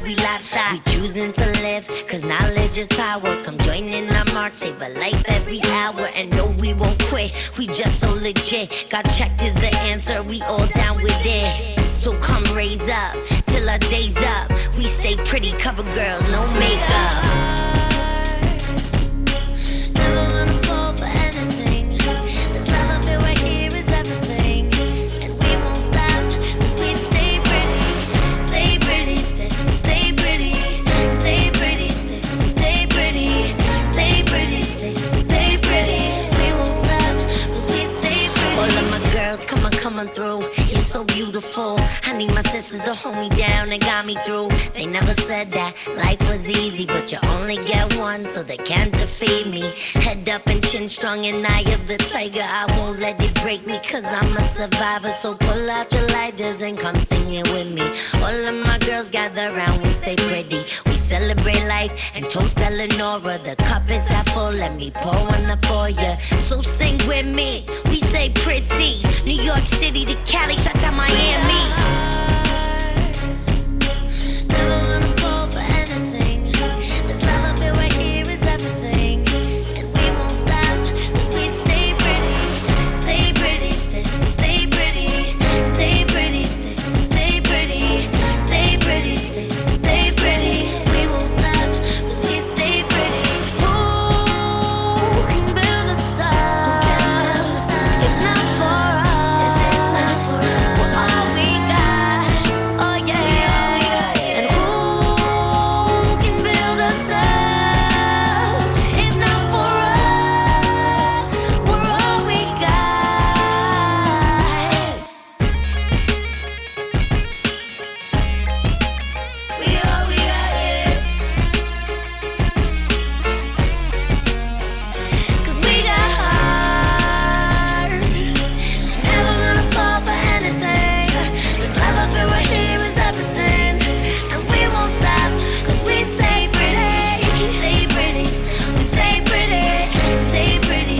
we livestock. We choosing to live, cause knowledge is power. Come join in our march, save a life every hour. And no, we won't quit, we just so legit. Got checked is the answer, we all down with it. So come raise up, till our day's up. We stay pretty, cover girls, no makeup. Never gonna fall for anything. This love I feel right here is everything. And we won't stop, cause we stay pretty. Stay pretty, stay pretty. Stay pretty, stay pretty. Stay pretty, stay pretty. We won't stop, cause we stay pretty. All of my girls, come on through. You're so beautiful. I need my sisters to hold me down and got me through. They never said that life was easy, but you only get one, so they can't defeat me. Head up and chin strong and eye of the tiger. I won't let it break me, cause I'm a survivor. So pull out your lighters and come sing it with me. All of my girls gather round, we stay pretty. We celebrate life and toast Eleanora. The cup is half full, let me pour one up for ya. So sing with me, we stay pretty. New York City to Cali, shout out Miami. Never gonna fall for anything. This love I feel right here is everything. And we won't stop, cause we stay pretty. Stay pretty, stay pretty. Stay pretty, stay pretty. Stay pretty, stay pretty. We won't stop, cause we stay pretty. Who can build us up? If not for us, we're all we got. Oh yeah. And who can build us up? If not for us, we're all we got. We all we got, yeah. Cause we got heart. Never gonna fall for anything. This love I feel right here is everything. And we won't stop, cause we stay pretty. Stay pretty, we stay pretty. Stay pretty, stay pretty.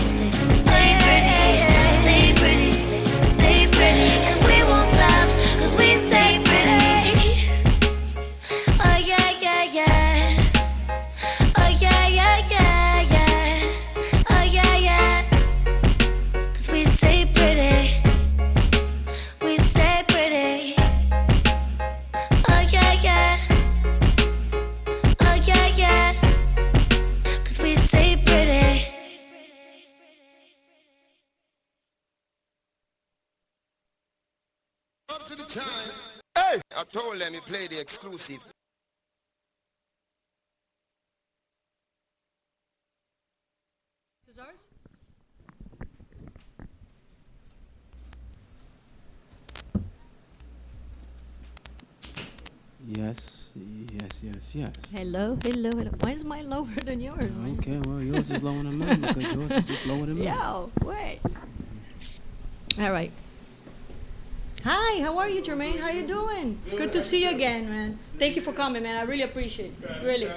Stay pretty, stay pretty. And we won't stop, cause we stay pretty. Oh yeah, yeah, yeah. Oh yeah, yeah, yeah, yeah. Oh yeah, yeah. Cause we stay pretty. We stay pretty. Oh yeah, yeah. Oh yeah, yeah. Cause we stay pretty. Up to the time. Hey! I told them you play the exclusive. This is ours? Yes. Hello. Why is mine lower than yours, man? Okay, well, yours is lower than mine because yours is just lower than mine. Yo, wait. All right. Hi, how are you, Jermaine? How you doing? It's good to see you again, man. Thank you for coming, man. I really appreciate it. Really.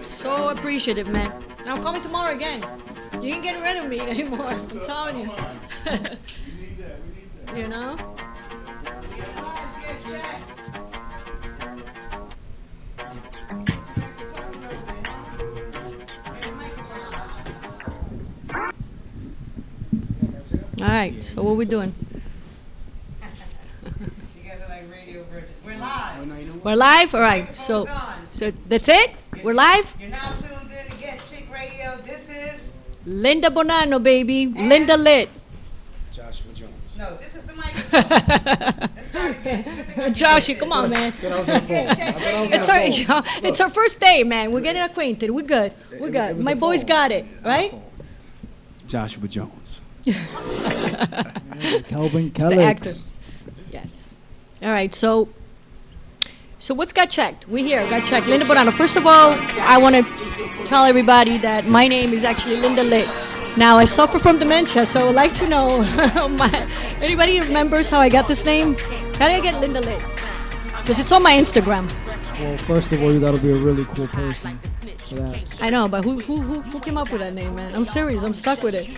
So appreciative, man. And I'm coming tomorrow again. You ain't getting rid of me anymore. I'm telling you. You know? All right, so what we doing? You guys are like radio virgins. We're live. We're live? All right, so that's it? We're live? You're now tuned in to Get Chick Radio. This is... Linda Boanno, baby. Linda Lit. Joshua Jones. No, this is the microphone. Let's start again. Joshy, come on, man. It's our first day, man. We're getting acquainted. We're good. We're good. My boys got it, right? Joshua Jones. Calvin It's the actor. Calix. Yes. All right, so what's got checked? We here, got checked. Linda Boanno. First of all, I want to tell everybody that my name is actually Linda Lit. Now, I suffer from dementia, so I would like to know, anybody remembers how I got this name? How did I get Linda Lit? Because it's on my Instagram. Well, first of all, you gotta be a really cool person for that. I know, but who came up with that name, man? I'm serious. I'm stuck with it.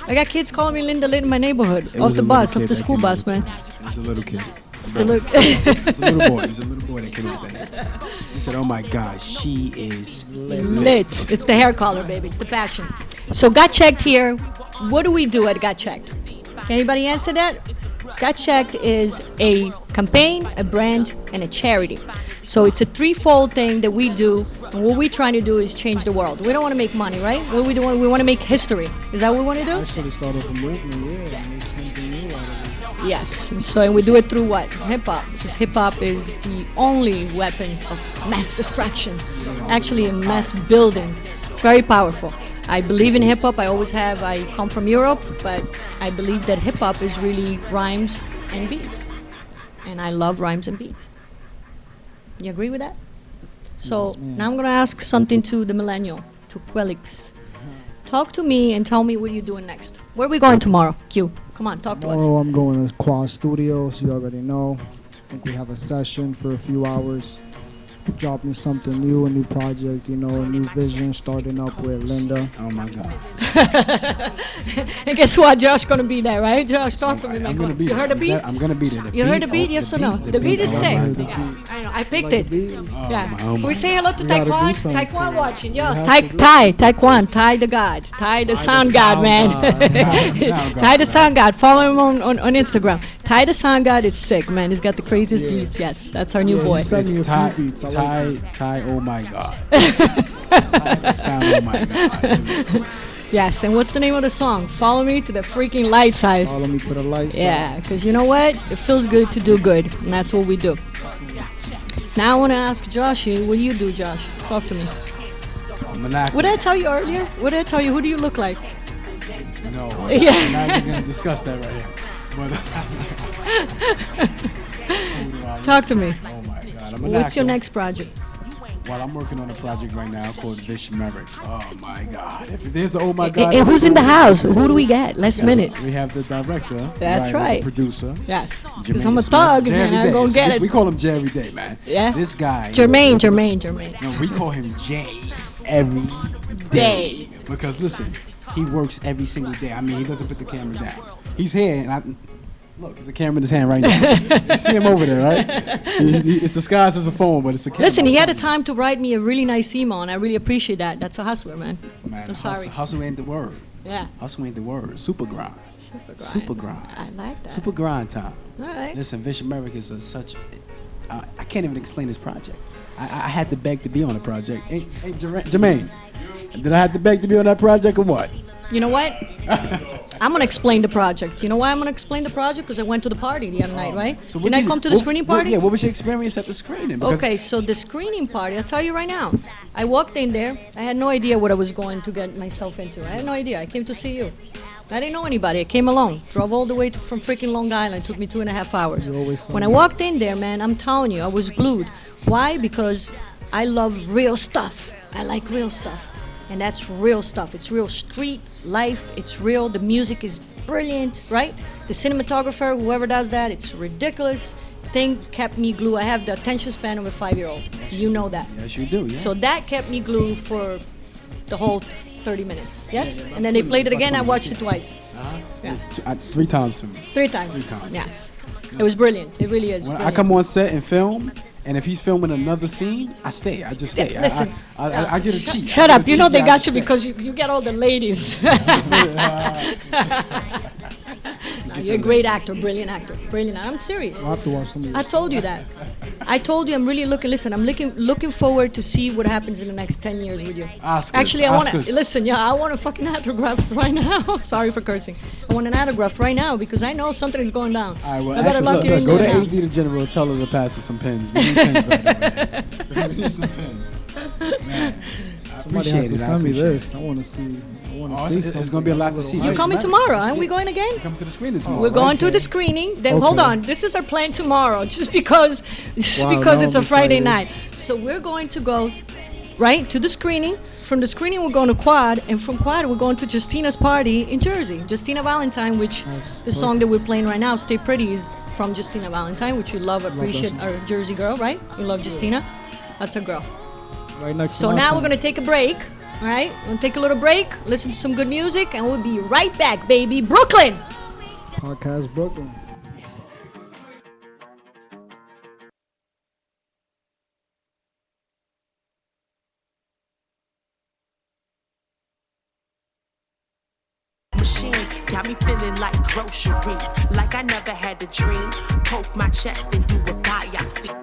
I got kids calling me Linda Lit in my neighborhood, off the bus, off the school bus, man. It was a little kid. To look. It's a little boy. There's a little boy that came up with that. He said, "Oh my God, she is Lit. It's the hair color, baby. It's the passion. So Got Checked here. What do we do at Got Checked? Can anybody answer that? Got Checked is a campaign, a brand, and a charity. So it's a threefold thing that we do. And what we're trying to do is change the world. We don't want to make money, right? What we doing? We want to make history. Is that what we want to do? Actually started a movement, yeah, and make something new out of it. Yes. So and we do it through what? Hip hop. Because hip hop is the only weapon of mass destruction. Actually, a mass building. It's very powerful. I believe in hip hop. I always have. I come from Europe, but I believe that hip hop is really rhymes and beats. And I love rhymes and beats. You agree with that? So Yes, ma'am. now I'm gonna ask something to the millennial, to Quelix. Talk to me and tell me what you're doing next. Where are we going tomorrow? Q, come on, talk to us. Tomorrow I'm going to Quad Studios. You already know. I think we have a session for a few hours. Dropping something new, a new project, you know, a new vision, starting up with Linda. Oh my God. And guess what? Josh gonna be there, right? Josh, talk to me, man. I'm gonna be You there. heard the beat? I'm gonna be there. You heard the beat? Yes or no? The beat is sick. oh my God. Yes, I know. I picked Like it. the beat? Yeah. oh my We say hello to You gotta do Taekwon. something to Taekwon it. watching. Yo, You have Ty, to do Ty, Taekwon, Ty the God, Ty the sound god, sound man. god. Ty the sound god. Follow him on Instagram. Ty the sound god is sick, man. He's got the craziest beats. Yes, that's our new Yeah, boy. he sent me It's a few beats. I like Ty, oh my God. Ty, sound, oh my God. Yes, and what's the name of the song? Follow me to the freaking light side. Follow me to the light side. Yeah, because you know what? It feels good to do good, and that's what we do. Now I want to ask Joshy, what do you do, Josh? Talk to me. I'm an actor. What did I tell you earlier? What did I tell you? Who do you look like? No, Yeah. now you're gonna discuss that right here. But, Talk to me. oh my God, I'm an What's your actor. next project? Well, I'm working on a project right now called Vish Merrick. Oh my God! If there's an oh my God, And who's in the house? Who do we get? Last minute. We have the director. That's writer, right. Producer. Yes. Because Jermaine I'm a Smith. thug, Jerry man. I Day. go So get we it. call him Jay every day, man. Yeah. This guy. Jermaine. No, we call him Jay every day. Because listen, he works every single day. I mean, he doesn't put the camera down. He's here, and look, there's a camera in his hand right now. You see him over there, right? It's disguised as a phone, but it's a camera. Listen, he had the time to write me a really nice email, and I really appreciate that. That's a hustler, man. Man, I'm sorry. Hustle ain't the word. Yeah. Hustle ain't the word. Super grind. Super grind. I like that. Super grind time. All right. Listen, Vish America is such. I can't even explain this project. I had to beg to be on the project. Hey, Jermaine, did I have to beg to be on that project or what? You know what? I'm gonna explain the project. You know why I'm gonna explain the project? Because I went to the party the other night, right? So Didn't I come to the screening party? Yeah, what was your experience at the screening? Because Okay, so the screening party, I'll tell you right now. I walked in there. I had no idea what I was going to get myself into. I had no idea. I came to see you. I didn't know anybody. I came alone. Drove all the way from freaking Long Island. It took me 2.5 hours. You always tell When I me. walked in there, man, I'm telling you, I was glued. Why? Because I love real stuff. I like real stuff. And that's real stuff. It's real street life. It's real. The music is brilliant, right? The cinematographer, whoever does that, it's ridiculous. Thing kept me glued. I have the attention span of a 5-year-old. You know that. yes, you do. Yeah. So that kept me glued for the whole 30 minutes. Yes? And then they played it again. I watched it twice. Yeah. 3 times for me. 3 times. 3 times. Yes. It was brilliant. It really is. When I brilliant. come on set and film, and if he's filming another scene, I stay. I just stay. Yeah, listen. I get a cheat. Shut I up. get a You know cheat. they I got just you stay. because you get all the ladies. No, you're a great actor, brilliant actor, brilliant. I'm serious. I'll have to watch some of I this. told you that. I told you I'm really looking. Listen, I'm looking forward to see what happens in the next 10 years with you. Oscars, Actually, I want to Oscars. listen. Yeah, I want a fucking autograph right now. Sorry for cursing. I want an autograph right now because I know something is going down. All right, well, I better actually, lock you in go to there now. AD the General, tell her to pass us some pens. We need pens right now. We need some pens. Man, I Somebody appreciate has to it. I send me appreciate this. I want to see. I want to Oh, see it's something. gonna be a lot to see. You're Yes, coming man. tomorrow. Aren't we going again? Come to the screening tomorrow. We're going right? to the screening. Then hold Okay. on. This is our plan tomorrow, just because Wow, because now it's a I'm Friday excited. night. So we're going to go right to the screening. From the screening, we're going to Quad, and from Quad, we're going to Justina's party in Jersey. Justina Valentine, which Nice. the song that we're playing right now, "Stay Pretty," is from Justina Valentine, which you love, that appreciate, song. our Jersey girl, right? You love Justina. That's a girl. Right next So to my now we're phone. gonna take a break. All right, we're gonna take a little break, listen to some good music, and we'll be right back, baby. Brooklyn. Podcast Brooklyn. got me feeling like groceries, like I never had a dream. Poke my chest and do a biopsy.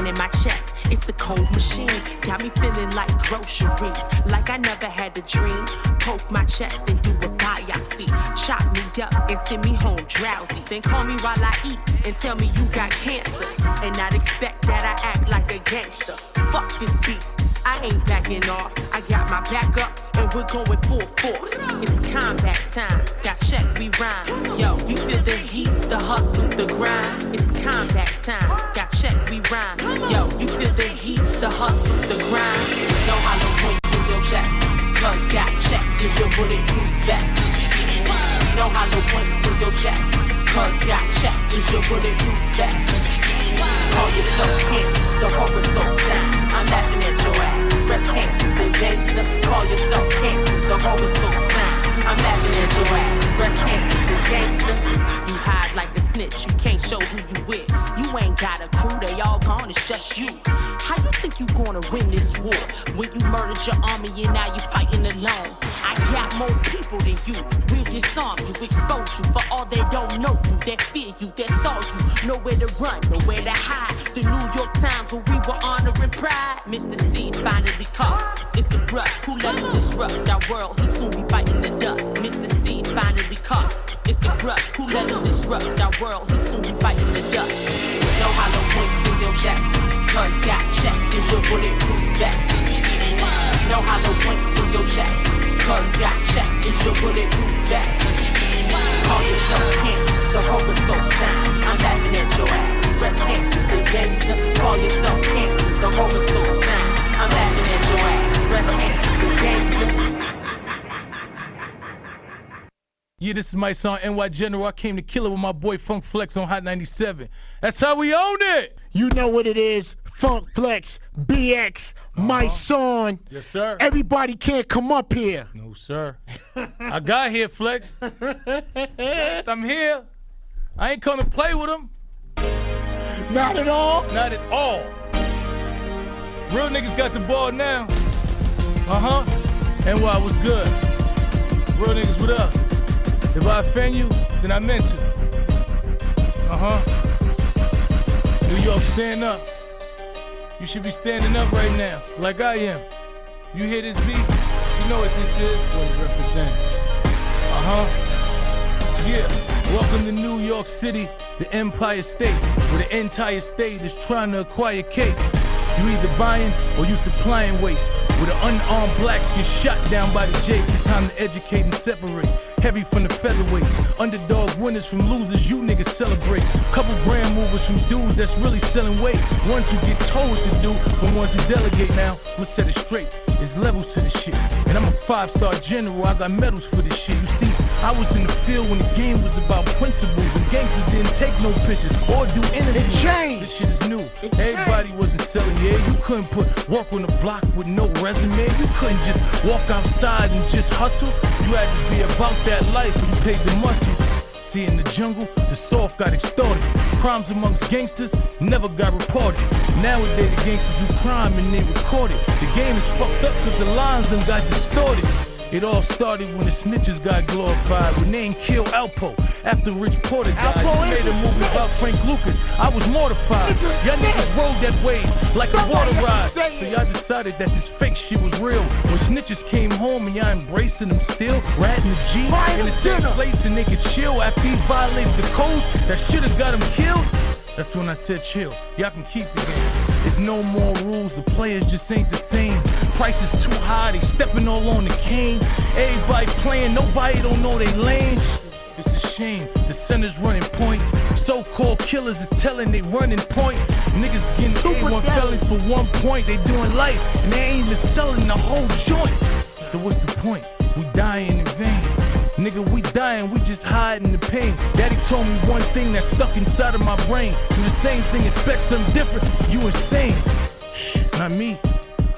In my chest, it's a cold machine. Got me feeling like groceries, like I never had a dream. Poke my chest and do a biopsy. Chop me up and send me home drowsy. Then call me while I eat and tell me you got cancer, and not expect that I act like a gangster. Fuck this beast, I ain't backing off. I got my back up and we're going full force. It's combat time, got check, we rhyme. Yo, you feel the heat, the hustle, the grind. It's combat time, got check, we rhyme. Yo, you feel the heat, the hustle, the grind. No hollow points in your chest, cause got check is your bulletproof vest. No hollow points in your chest, cause got check is your bulletproof vest. Call yourself cancer, the horoscope sign. I'm laughing at your ass. Breast cancer, the gangster. Call yourself cancer, the horoscope sign. I'm laughing at your ass. Breast cancer, the gangster. You hide like a snitch, you can't show who you with. You ain't got a crew, they all gone, it's just you. How you think you gonna win this war when you murdered your army and now you fighting alone? I got more people than you. We'll disarm you, expose you for all they don't know you, that fear you, that saw you. Nowhere to run, nowhere to hide. The New York Times where we were honoring pride. Mr. C finally caught. It's a bruh who let him disrupt our world. He soon be biting the dust. Mr. C finally caught. It's a bruh who let him disrupt our world. He soon be biting the dust. No hollow points in your chest, cause got check is your bulletproof vest. No hollow points in your chest, cause got check is your bulletproof vest. Call yourself cancer, the horoscope sign. I'm laughing at your ass. Breast cancer, the gangster. Call yourself cancer, the horoscope sign. I'm laughing at your ass. Breast cancer, the gangster. Yeah, this is my song, NY General. I came to kill it with my boy Funk Flex on Hot 97. That's how we own it. You know what it is. Funk Flex, BX, my son. Yes, sir. Everybody can't come up here. No, sir. I got here, Flex. Flex, I'm here. I ain't come to play with him. Not at all? Not at all. Real niggas got the ball now. NY, what's good? Real niggas, what up? If I offend you, then I meant to. New York, stand up. You should be standing up right now, like I am. You hear this beat? You know what this is. What it represents. Yeah. Welcome to New York City, the Empire State, where the entire state is trying to acquire cake. You either buying or you supplying weight. Where the unarmed blacks get shot down by the jakes. It's time to educate and separate. Heavy from the featherweights. Underdog winners from losers, you niggas celebrate. Couple brand movers from dudes that's really selling weight. Ones who get told what to do from ones who delegate now. Let's set it straight. There's levels to this shit. And I'm a 5-star general, I got medals for this shit. You see, I was in the field when the game was about principles. And gangsters didn't take no pictures or do anything. It changed. This shit is new. Everybody wasn't selling, yeah. You couldn't walk on the block with no resume. You couldn't just walk outside and just hustle. You had to be about that life when you paid the muscle. See, in the jungle, the soft got extorted. Crimes amongst gangsters never got reported. Nowadays, the gangsters do crime and they record it. The game is fucked up because the lines done got distorted. It all started when the snitches got glorified. When they ain't killed Alpo after Rich Porter died. He made a movie about Frank Lucas. I was mortified. Y'all niggas rode that wave like a water ride. So y'all decided that this fake shit was real. When snitches came home and y'all embracing them still. Ratting the G in the same place and they could chill after he violated the codes that should've got him killed. That's when I said chill. Y'all can keep the game. There's no more rules, the players just ain't the same. Price is too high, they stepping all on the cane. Everybody playing, nobody don't know they lane. It's a shame, the center's running point. So-called killers is telling they running point. Niggas getting A1 felons for 1 point. They doing life, and they ain't even selling the whole joint. So what's the point? We dying in vain. Nigga, we dying, we just hiding the pain. Daddy told me one thing that's stuck inside of my brain. Do the same thing, expect something different, you insane. Shh, not me.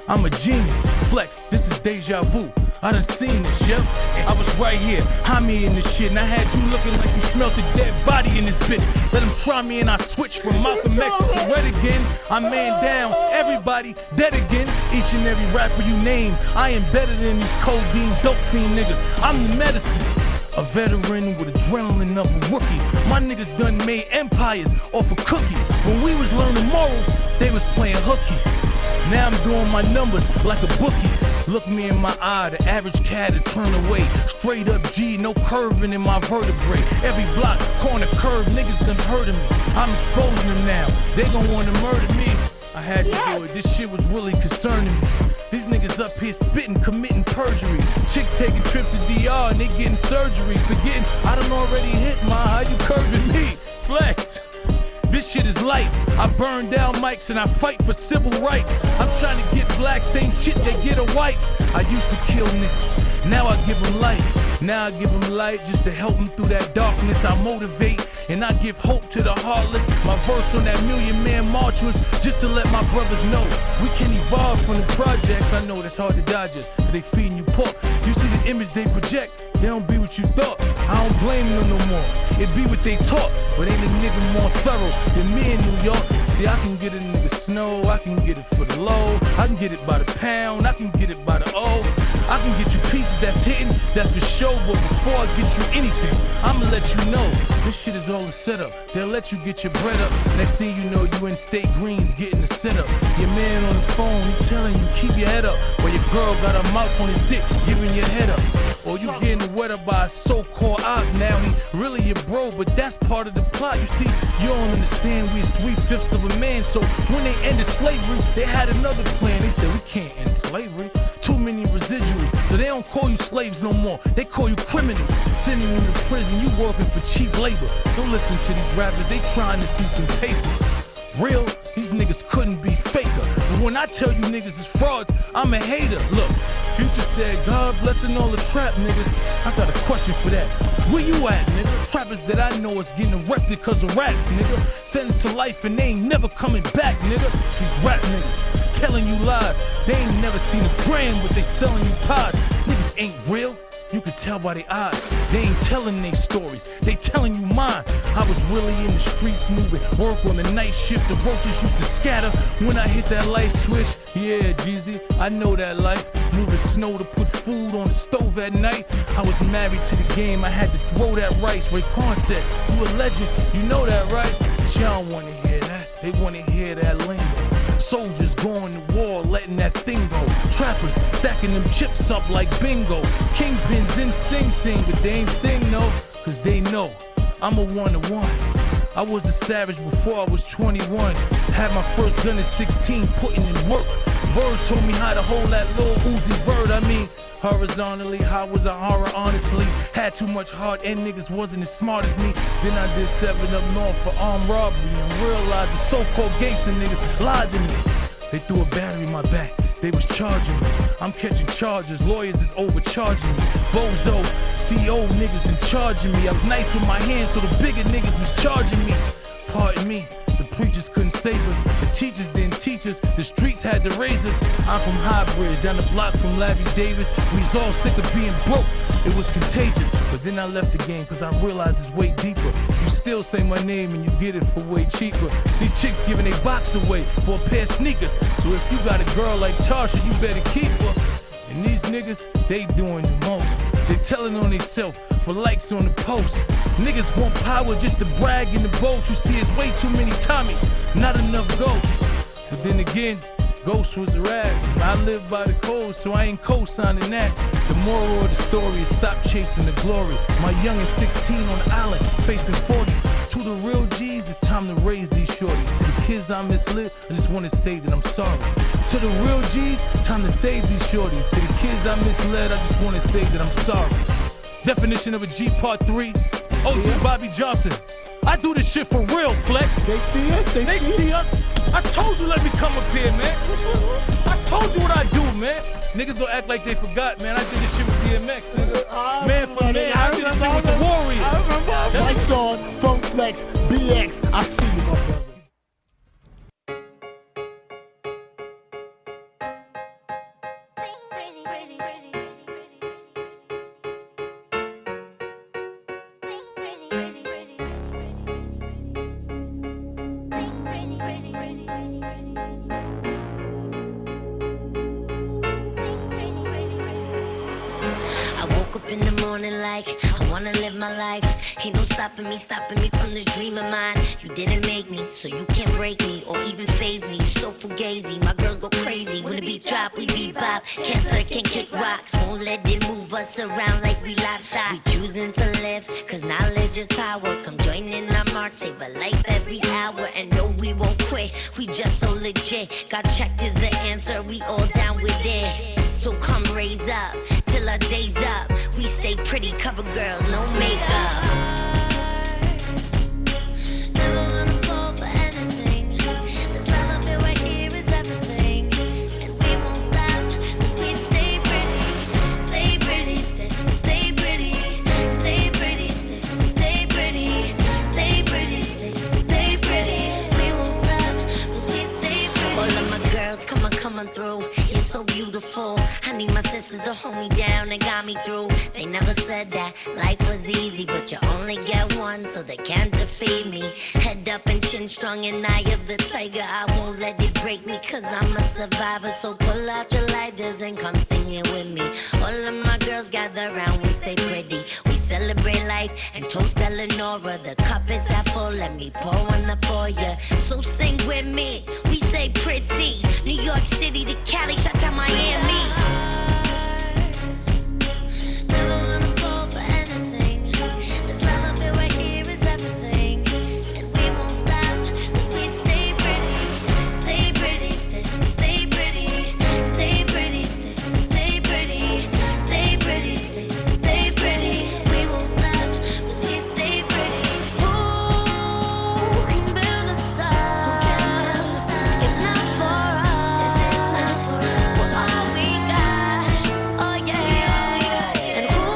I'm a genius. Flex, this is deja vu. I done seen this, yep. I was right here, me in this shit, and I had you looking like you smelled the dead body in this bitch. Let them try me and I switch from Malcolm X to Red again. I'm man down, everybody dead again. Each and every rapper you name, I am better than these codeine dope fiend niggas. I'm the medicine. A veteran with adrenaline of a rookie. My niggas done made empires off a cookie. When we was learning morals, they was playing hooky. Now I'm doing my numbers like a bookie. Look me in my eye, the average cat to turn away. Straight up G, no curving in my vertebrae. Every block, corner, curve, niggas done heard of me. I'm exposing them now, they gon' wanna murder me. I had to do it, this shit was really concerning me. These niggas up here spitting, committing perjury. Chicks taking trips to DR and they getting surgery. Forgetting I done already hit how you curving me? Flex. This shit is light. I burn down mics and I fight for civil rights. I'm trying to get black, same shit they get a whites. I used to kill niggas, now I give them light. Now I give them light just to help them through that darkness. I motivate and I give hope to the heartless. My verse on that Million Man March was just to let my brothers know we can evolve from the projects. I know that's hard to digest, but they feeding you pork. You see the image they project, they don't be what you thought. I don't blame them no more, it be what they taught. But ain't a nigga more thorough than me in New York. See, I can get a nigga snow, I can get it for the low, I can get it by the pound, I can get it by the O. I can get you pieces that's hitting, that's for show. But before I get you anything, I'ma let you know this shit is all a setup. They'll let you get your bread up. Next thing you know, you in State Greens getting a setup. Your man on the phone, he telling you keep your head up, while your girl got her mouth on his dick, giving your head up. Or you getting wet up by a so-called op. Now he really your bro, but that's part of the plot. You see, you don't understand we is 3/5 of a man. So when they ended slavery, they had another plan. They said we can't end slavery. Too many residuals, so they don't call you slaves no more. They call you criminals. Sending you to prison, you working for cheap labor. Don't listen to these rappers, they trying to see some paper. Real, these niggas couldn't be faker. But when I tell you niggas is frauds, I'm a hater. Look, Future said, God blessing all the trap niggas. I got a question for that. Where you at, nigga? Trappers that I know is getting arrested cause of rats, nigga. Sentenced to life and they ain't never coming back, nigga. These rap niggas telling you lies. They ain't never seen a gram, but they selling you pies. Niggas ain't real. You can tell by their eyes, they ain't telling their stories, they telling you mine. I was really in the streets moving, work on the night shift, the roaches used to scatter when I hit that light switch. Yeah, Jeezy, I know that life, moving snow to put food on the stove at night. I was married to the game, I had to throw that rice. Raekwon said, you a legend, you know that, right? But y'all don't wanna hear that, they wanna hear that lingo. Soldiers going to war, letting that thing go. Trappers stacking them chips up like bingo. Kingpins in Sing Sing, but they ain't sing no, cause they know I'm a one-to-one. I was a savage before I was 21. Had my first gun at 16, putting in work. Birds told me how to hold that little Uzi bird. I mean, horizontally, how was a horror, honestly? Had too much heart and niggas wasn't as smart as me. Then I did 7 up north for armed robbery and realized the so-called gangster niggas lied to me. They threw a battery in my back, they was charging me. I'm catching charges, lawyers is overcharging me. Bozo, CO niggas in charging me. I was nice with my hands, so the bigger niggas was charging me. Pardon me, the preachers couldn't save us. The teachers didn't teach us, the streets had to raise us. I'm from High Bridge, down the block from Larry Davis. We was all sick of being broke, it was contagious. But then I left the game, cause I realized it's way deeper. You still say my name and you get it for way cheaper. These chicks giving their box away for a pair of sneakers. So if you got a girl like Tasha, you better keep her. And these niggas, they doing the most. They telling on themselves for likes on the post. Niggas want power just to brag in the boat. You see, it's way too many Tommies, not enough ghosts. But then again, Ghost was a rag. I live by the code, so I ain't co-signing that. The moral of the story is stop chasing the glory. My youngin' 16 on the island, facing 40. To the real G's, it's time to raise these shorties. To the kids I misled, I just wanna say that I'm sorry. To the real G's, time to save these shorties. To the kids I misled, I just wanna say that I'm sorry. Definition of a G part 3, OG Bobby Johnson. I do this shit for real, Flex. They see us, They see us. I told you let me come up here, man. I told you what I do, man. Niggas gonna act like they forgot, man. I did this shit with DMX, nigga. Man for man, I did this shit with the Warriors. I remember. Lights on, Funk Flex, BX. I see you, my brother. woke up in the morning like I wanna live my life. Ain't no stopping me from this dream of mine. You didn't make me, so you can't break me or even phase me. You so fugazi, my girls go crazy. When the beat drop, we bebop. Cancer can kick rocks, won't let it move us around like we livestock. We choosing to live, cause knowledge is power. Come join in our march, save a life every hour. And no, we won't quit, we just so legit. Got checked is the answer, we all down with it. So come raise up, till our day's up. We stay pretty, cover girls, no makeup. Never gonna fall for anything. This love I feel right here is everything. And we won't stop, 'cause we stay pretty. Stay pretty, stay pretty. Stay pretty, stay pretty. Stay pretty, stay pretty. We won't stop, 'cause we stay pretty. All of my girls, come on through. You're so beautiful. I need my sisters to hold me down and got me through. They never said that life was easy, but you only get one, so they can't defeat me. Head up and chin strong and eye of the tiger. I won't let it break me, cause I'm a survivor. So pull out your lighters and come sing it with me. All of my girls gather round, we stay pretty. We celebrate life and toast Eleonora. The cup is half full, let me pour one up for ya. So sing with me, we stay pretty. New York City to Cali, shout out Miami. Never gonna fall for anything. This love I feel right here is everything. And we won't stop, 'cause we stay pretty. Stay pretty, stay pretty. Stay pretty, stay pretty. Stay pretty, stay pretty. We won't stop, 'cause we stay pretty. Who can build us up? If not for us, if it's not, we're all we got. Oh yeah. And who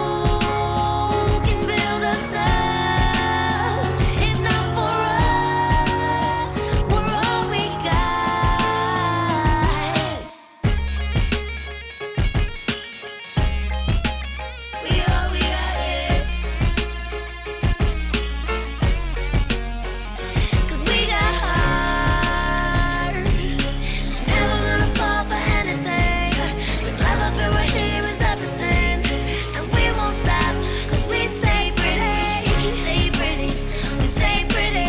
can build us up? If not for us, we're all we got. We all we got, yeah. 'Cause we got heart. Never gonna fall for anything. This love I feel right here is everything. And we won't stop, 'cause we stay pretty. Stay pretty, we stay pretty.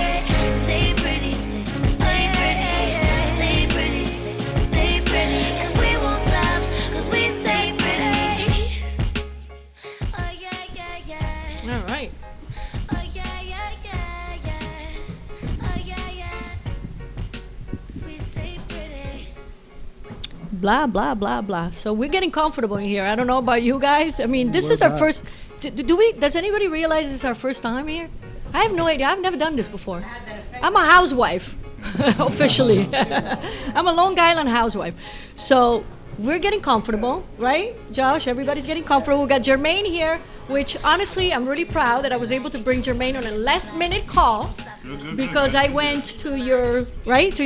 Stay pretty, stay pretty. Stay pretty, stay pretty. And we won't stop, 'cause we stay pretty. Oh yeah. All right. Oh yeah. Oh yeah. 'Cause we stay pretty. Blah blah blah blah. So we're getting comfortable in here. I don't know about you guys. I mean, this We're is our back. first. Do we? Does anybody realize this is our first time here? I have no idea. I've never done this before. I'm a housewife, officially. I'm a Long Island housewife. So we're getting comfortable, right, Josh? Everybody's getting comfortable. We got Jermaine here, which honestly, I'm really proud that I was able to bring Jermaine on a last-minute call because I went to your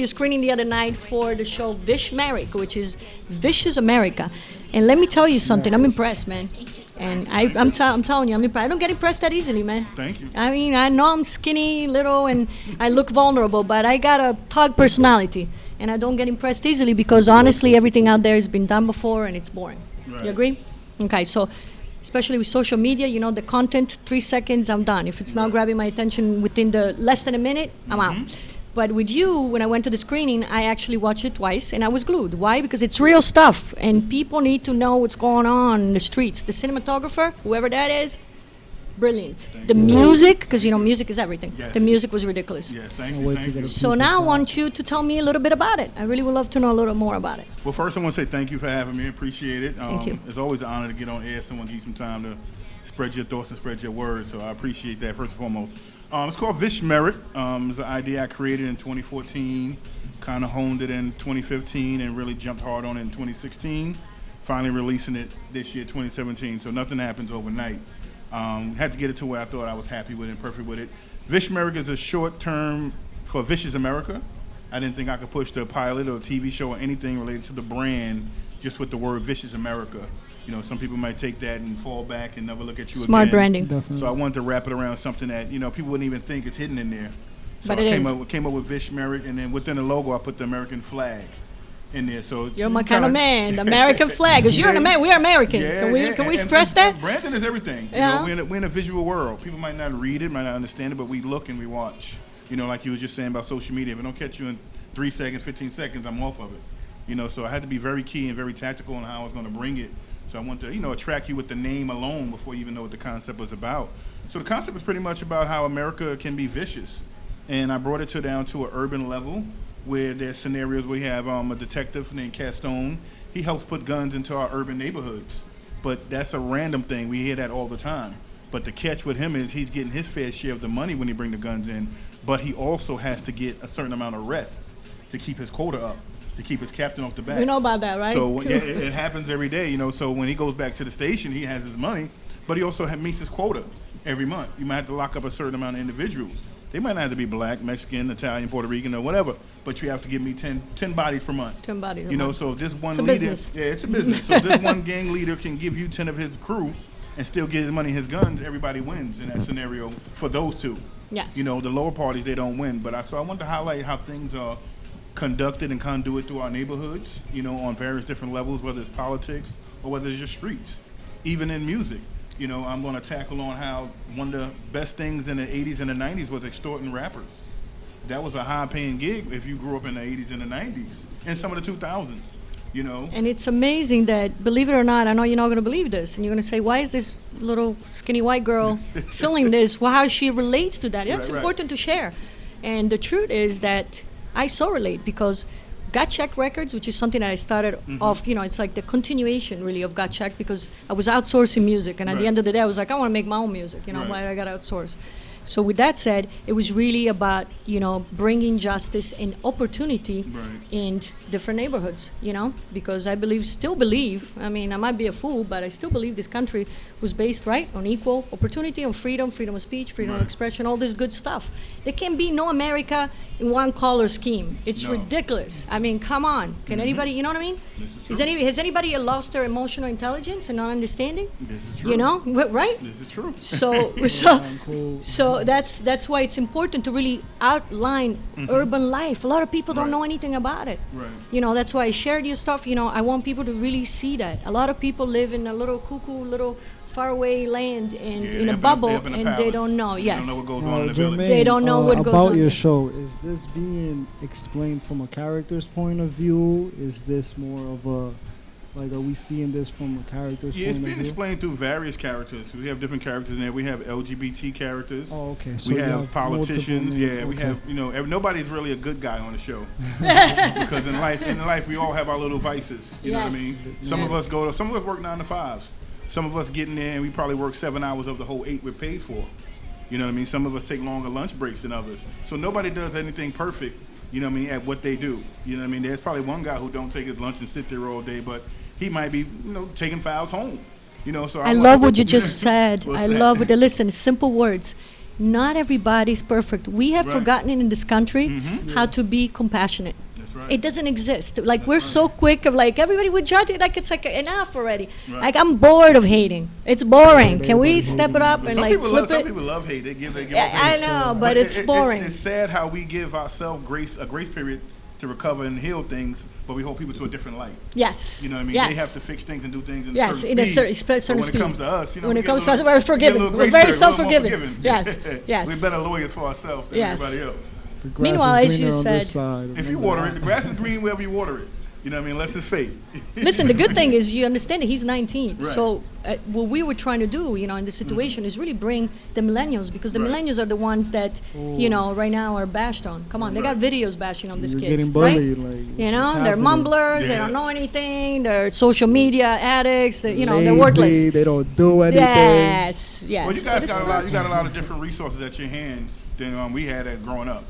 screening the other night for the show Vish Merrick, which is Vicious America. And let me tell you something. I'm impressed, man. And I'm telling you, I'm impressed. I don't get impressed that easily, man. Thank you. I mean, I know I'm skinny, little, and I look vulnerable, but I got a thug personality. And I don't get impressed easily because honestly, everything out there has been done before and it's boring. Right. You agree? Okay, so especially with social media, you know, the content, 3 seconds, I'm done. If it's not grabbing my attention within the less than a minute, I'm out. But with you, when I went to the screening, I actually watched it twice and I was glued. Why? Because it's real stuff and people need to know what's going on in the streets. The cinematographer, whoever that is, brilliant. The music, because you know, music is everything. Yes. The music was ridiculous. Yeah, thank Can't you. wait to Thank get you. a So peek now I at that. want you to tell me a little bit about it. I really would love to know a little more about it. Well, first I want to say thank you for having me. Appreciate it. Thank you. It's always an honor to get on air. Someone gives you some time to spread your thoughts and spread your words. So I appreciate that first and foremost. It's called Vish Merit. It's an idea I created in 2014, kind of honed it in 2015, and really jumped hard on it in 2016. Finally releasing it this year, 2017. So nothing happens overnight. Had to get it to where I thought I was happy with it and perfect with it. Vish Merit is a short term for Vicious America. I didn't think I could push the pilot or TV show or anything related to the brand just with the word Vicious America. You know, some people might take that and fall back and never look at you again. Smart branding. Definitely. So I wanted to wrap it around something that, you know, people wouldn't even think is hidden in there. So But I it came is. up with Vish Merit, and then within the logo I put the American flag. in there. So You're my kind of man. The American flag. Because you're an American. We're American. Can we stress that? Branding is everything. Yeah. You know, we're in a visual world. People might not read it, might not understand it, but we look and we watch. You know, like you was just saying about social media. If it don't catch you in 3 seconds, 15 seconds, I'm off of it. You know, so I had to be very key and very tactical on how I was going to bring it. So I want to, attract you with the name alone before you even know what the concept was about. So the concept is pretty much about how America can be vicious. And I brought it down to an urban level where there's scenarios where we have a detective named Castone. He helps put guns into our urban neighborhoods. But that's a random thing. We hear that all the time. But the catch with him is he's getting his fair share of the money when he bring the guns in. But he also has to get a certain amount of rest to keep his quota up, to keep his captain off the back. You know about that, right? So it happens every day, So when he goes back to the station, he has his money, but he also meets his quota every month. You might have to lock up a certain amount of individuals. They might not have to be black, Mexican, Italian, Puerto Rican, or whatever, but you have to give me 10 bodies per month. 10 bodies a month. So if this one It's a leader, business. yeah, it's a business. So if this one gang leader can give you 10 of his crew and still get his money, his guns, everybody wins in that scenario for those two. Yes. The lower parties, they don't win. But I wanted to highlight how things are conducted and conduit through our neighborhoods, on various different levels, whether it's politics or whether it's just streets. Even in music, I'm going to tackle on how one of the best things in the 80s and the 90s was extorting rappers. That was a high-paying gig if you grew up in the 80s and the 90s and some of the 2000s. And it's amazing that, believe it or not, I know you're not going to believe this, and you're going to say, why is this little skinny white girl feeling this? Well, how she relates to that. It's important to share. And the truth is that I so relate because Got Checked Records, which is something that I started off, it's like the continuation really of Got Checked because I was outsourcing music. And at the end of the day, I was like, I want to make my own music. Why I got to outsource. So with that said, it was really about, bringing justice and opportunity in different neighborhoods, because I still believe, I might be a fool, but I still believe this country was based, on equal opportunity, on freedom of speech, freedom of expression, all this good stuff. There can be no America in one color scheme. It's ridiculous. Come on. Can anybody, you know what I mean? Has anybody lost their emotional intelligence and not understanding? This is true. Right? This is true. So that's why it's important to really outline urban life. A lot of people don't know anything about it. Right. That's why I shared your stuff. I want people to really see that. A lot of people live in a little cuckoo, little faraway land and in a bubble, and they don't know. They don't know what goes on in the Jermaine, village. They don't know what goes about on your there. show. Is this being explained from a character's point of view? Is this more of a are we seeing this from a character's point it's of being view? explained through various characters. We have different characters in there. We have LGBT characters. Oh, okay. So we you have politicians. multiple names. We Okay. have. Nobody's really a good guy on the show because in life, we all have our little vices. You know what I mean? Some of us work 9 to 5s. Some of us get in there and we probably work 7 hours of the whole 8 we're paid for. You know what I mean? Some of us take longer lunch breaks than others. So nobody does anything perfect. You know what I mean? At what they do. You know what I mean? There's probably one guy who don't take his lunch and sit there all day, but he might be, taking files home. So I love what you just said. I love it. Listen, simple words. Not everybody's perfect. We have forgotten in this country how to be compassionate. That's right. It doesn't exist. We're so quick of everybody would judge it it's enough already. Right. I'm bored of hating. It's boring. Can we step it up and Some flip it? Some people love hate. They give Yeah, I know, but it's boring. It's sad how we give ourselves a grace period to recover and heal things, but we hold people to a different light. Yes. You know what I mean? Yes. They have to fix things and do things in a certain certain speed. speed. But when it comes to us, when it comes to us, we're forgiving. We're very self-forgiving. Yes. Yes. We're better lawyers for ourselves than everybody else. The grass Meanwhile, is as you greener on this said- side. If you water it, the grass is green wherever you water it. You know what I mean? Unless it's fake. Listen, the good thing is you understand that he's 19. Right. So what we were trying to do, in this situation is really bring the millennials because the millennials are the ones that, right now are bashed on. Come on, they got videos bashing on these You're kids. getting bullied, right? like, it's They're happening. mumblers, they Yeah. don't know anything, they're social media addicts, they're Lazy, worthless. They don't do anything. Yes, yes. Well, you guys But it's got a not- lot. You got a lot of different resources at your hands than we had growing up.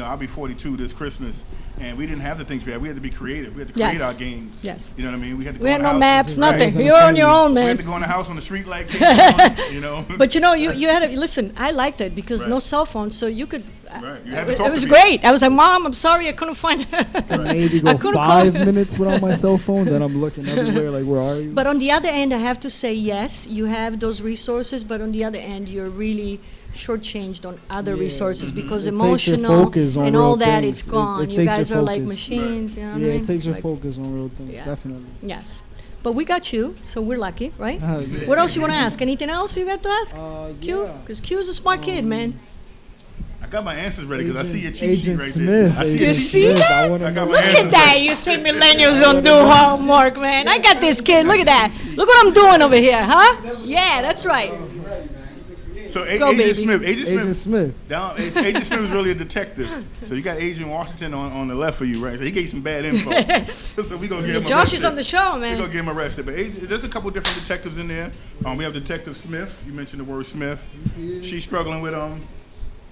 I'll be 42 this Christmas, and we didn't have the things we had. We had to be creative. We had to create our games. Yes. You know what I mean? We had to. We go had in no the house. maps, Right. nothing. Right. You're on your own, We had man. to go in the house when the street light came on. But you had to listen. I liked it because no Right. cell phone, so you could. Right. You had to talk it to was people. great. I was like, Mom, I'm sorry, I couldn't find it. Maybe I go couldn't 5 call- minutes without my cell phone, then I'm looking everywhere like, where are you? But on the other end, I have to say, yes, you have those resources, but on the other end, you're really shortchanged on other resources because It takes your emotional focus on and real all that, things. it's gone. It You takes guys your are like focus. machines, you know what Yeah, I mean? it takes your Like- focus on real things, Yeah. definitely. Yes. But we got you, so we're lucky, right? Yeah. What else you want to ask? Anything else you have to ask? Q? Yeah. Because Q's a smart kid, man. I got my answers ready because I see your cheat sheet Agent right Smith. there. I see your You cheat see sheet. that? I wanna I got know. my Look answers at that. You say millennials don't do homework, man. I got this kid. Look at that. Look what I'm doing over here, huh? Yeah, that's right. So Go, Agent baby. Smith, Agent Smith. Agent Smith is really a detective. So you got Agent Washington on the left for you, right? So he gave some bad info. So we gonna get him Josh arrested. is on the show, We're man. gonna get him arrested. But there's a couple different detectives in there. We have Detective Smith. You mentioned the word Smith. She's struggling with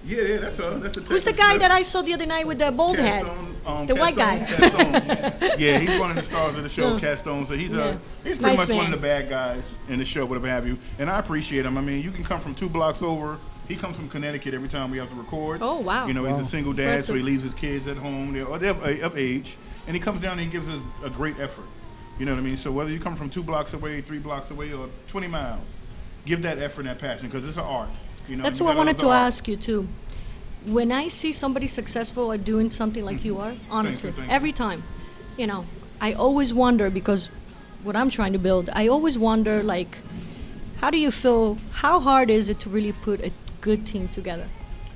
Yeah, that's her. That's Detective Who's the guy Smith. that I saw the other night with the bald head? The white guy. Castone. Yeah, he's one of the stars of the show, Castone. So he's Yeah. he's pretty Nice much one man. of the bad guys in the show, whatever have you. And I appreciate him. I mean, you can come from 2 blocks over. He comes from Connecticut every time we have to record. Oh, wow. You know, he's a single dad, so Impressive. he leaves his kids at home. They're of age, and he comes down and he gives us a great effort. You know what I mean? So whether you come from 2 blocks away, 3 blocks away, or 20 miles, give that effort and that passion because it's an art. You know, That's you what I gotta wanted love the to art. ask you, too. When I see somebody successful at doing something like you are, honestly, thank you. every time, you know, I always wonder because what I'm trying to build, I always wonder, like, how do you feel, how hard is it to really put a good team together?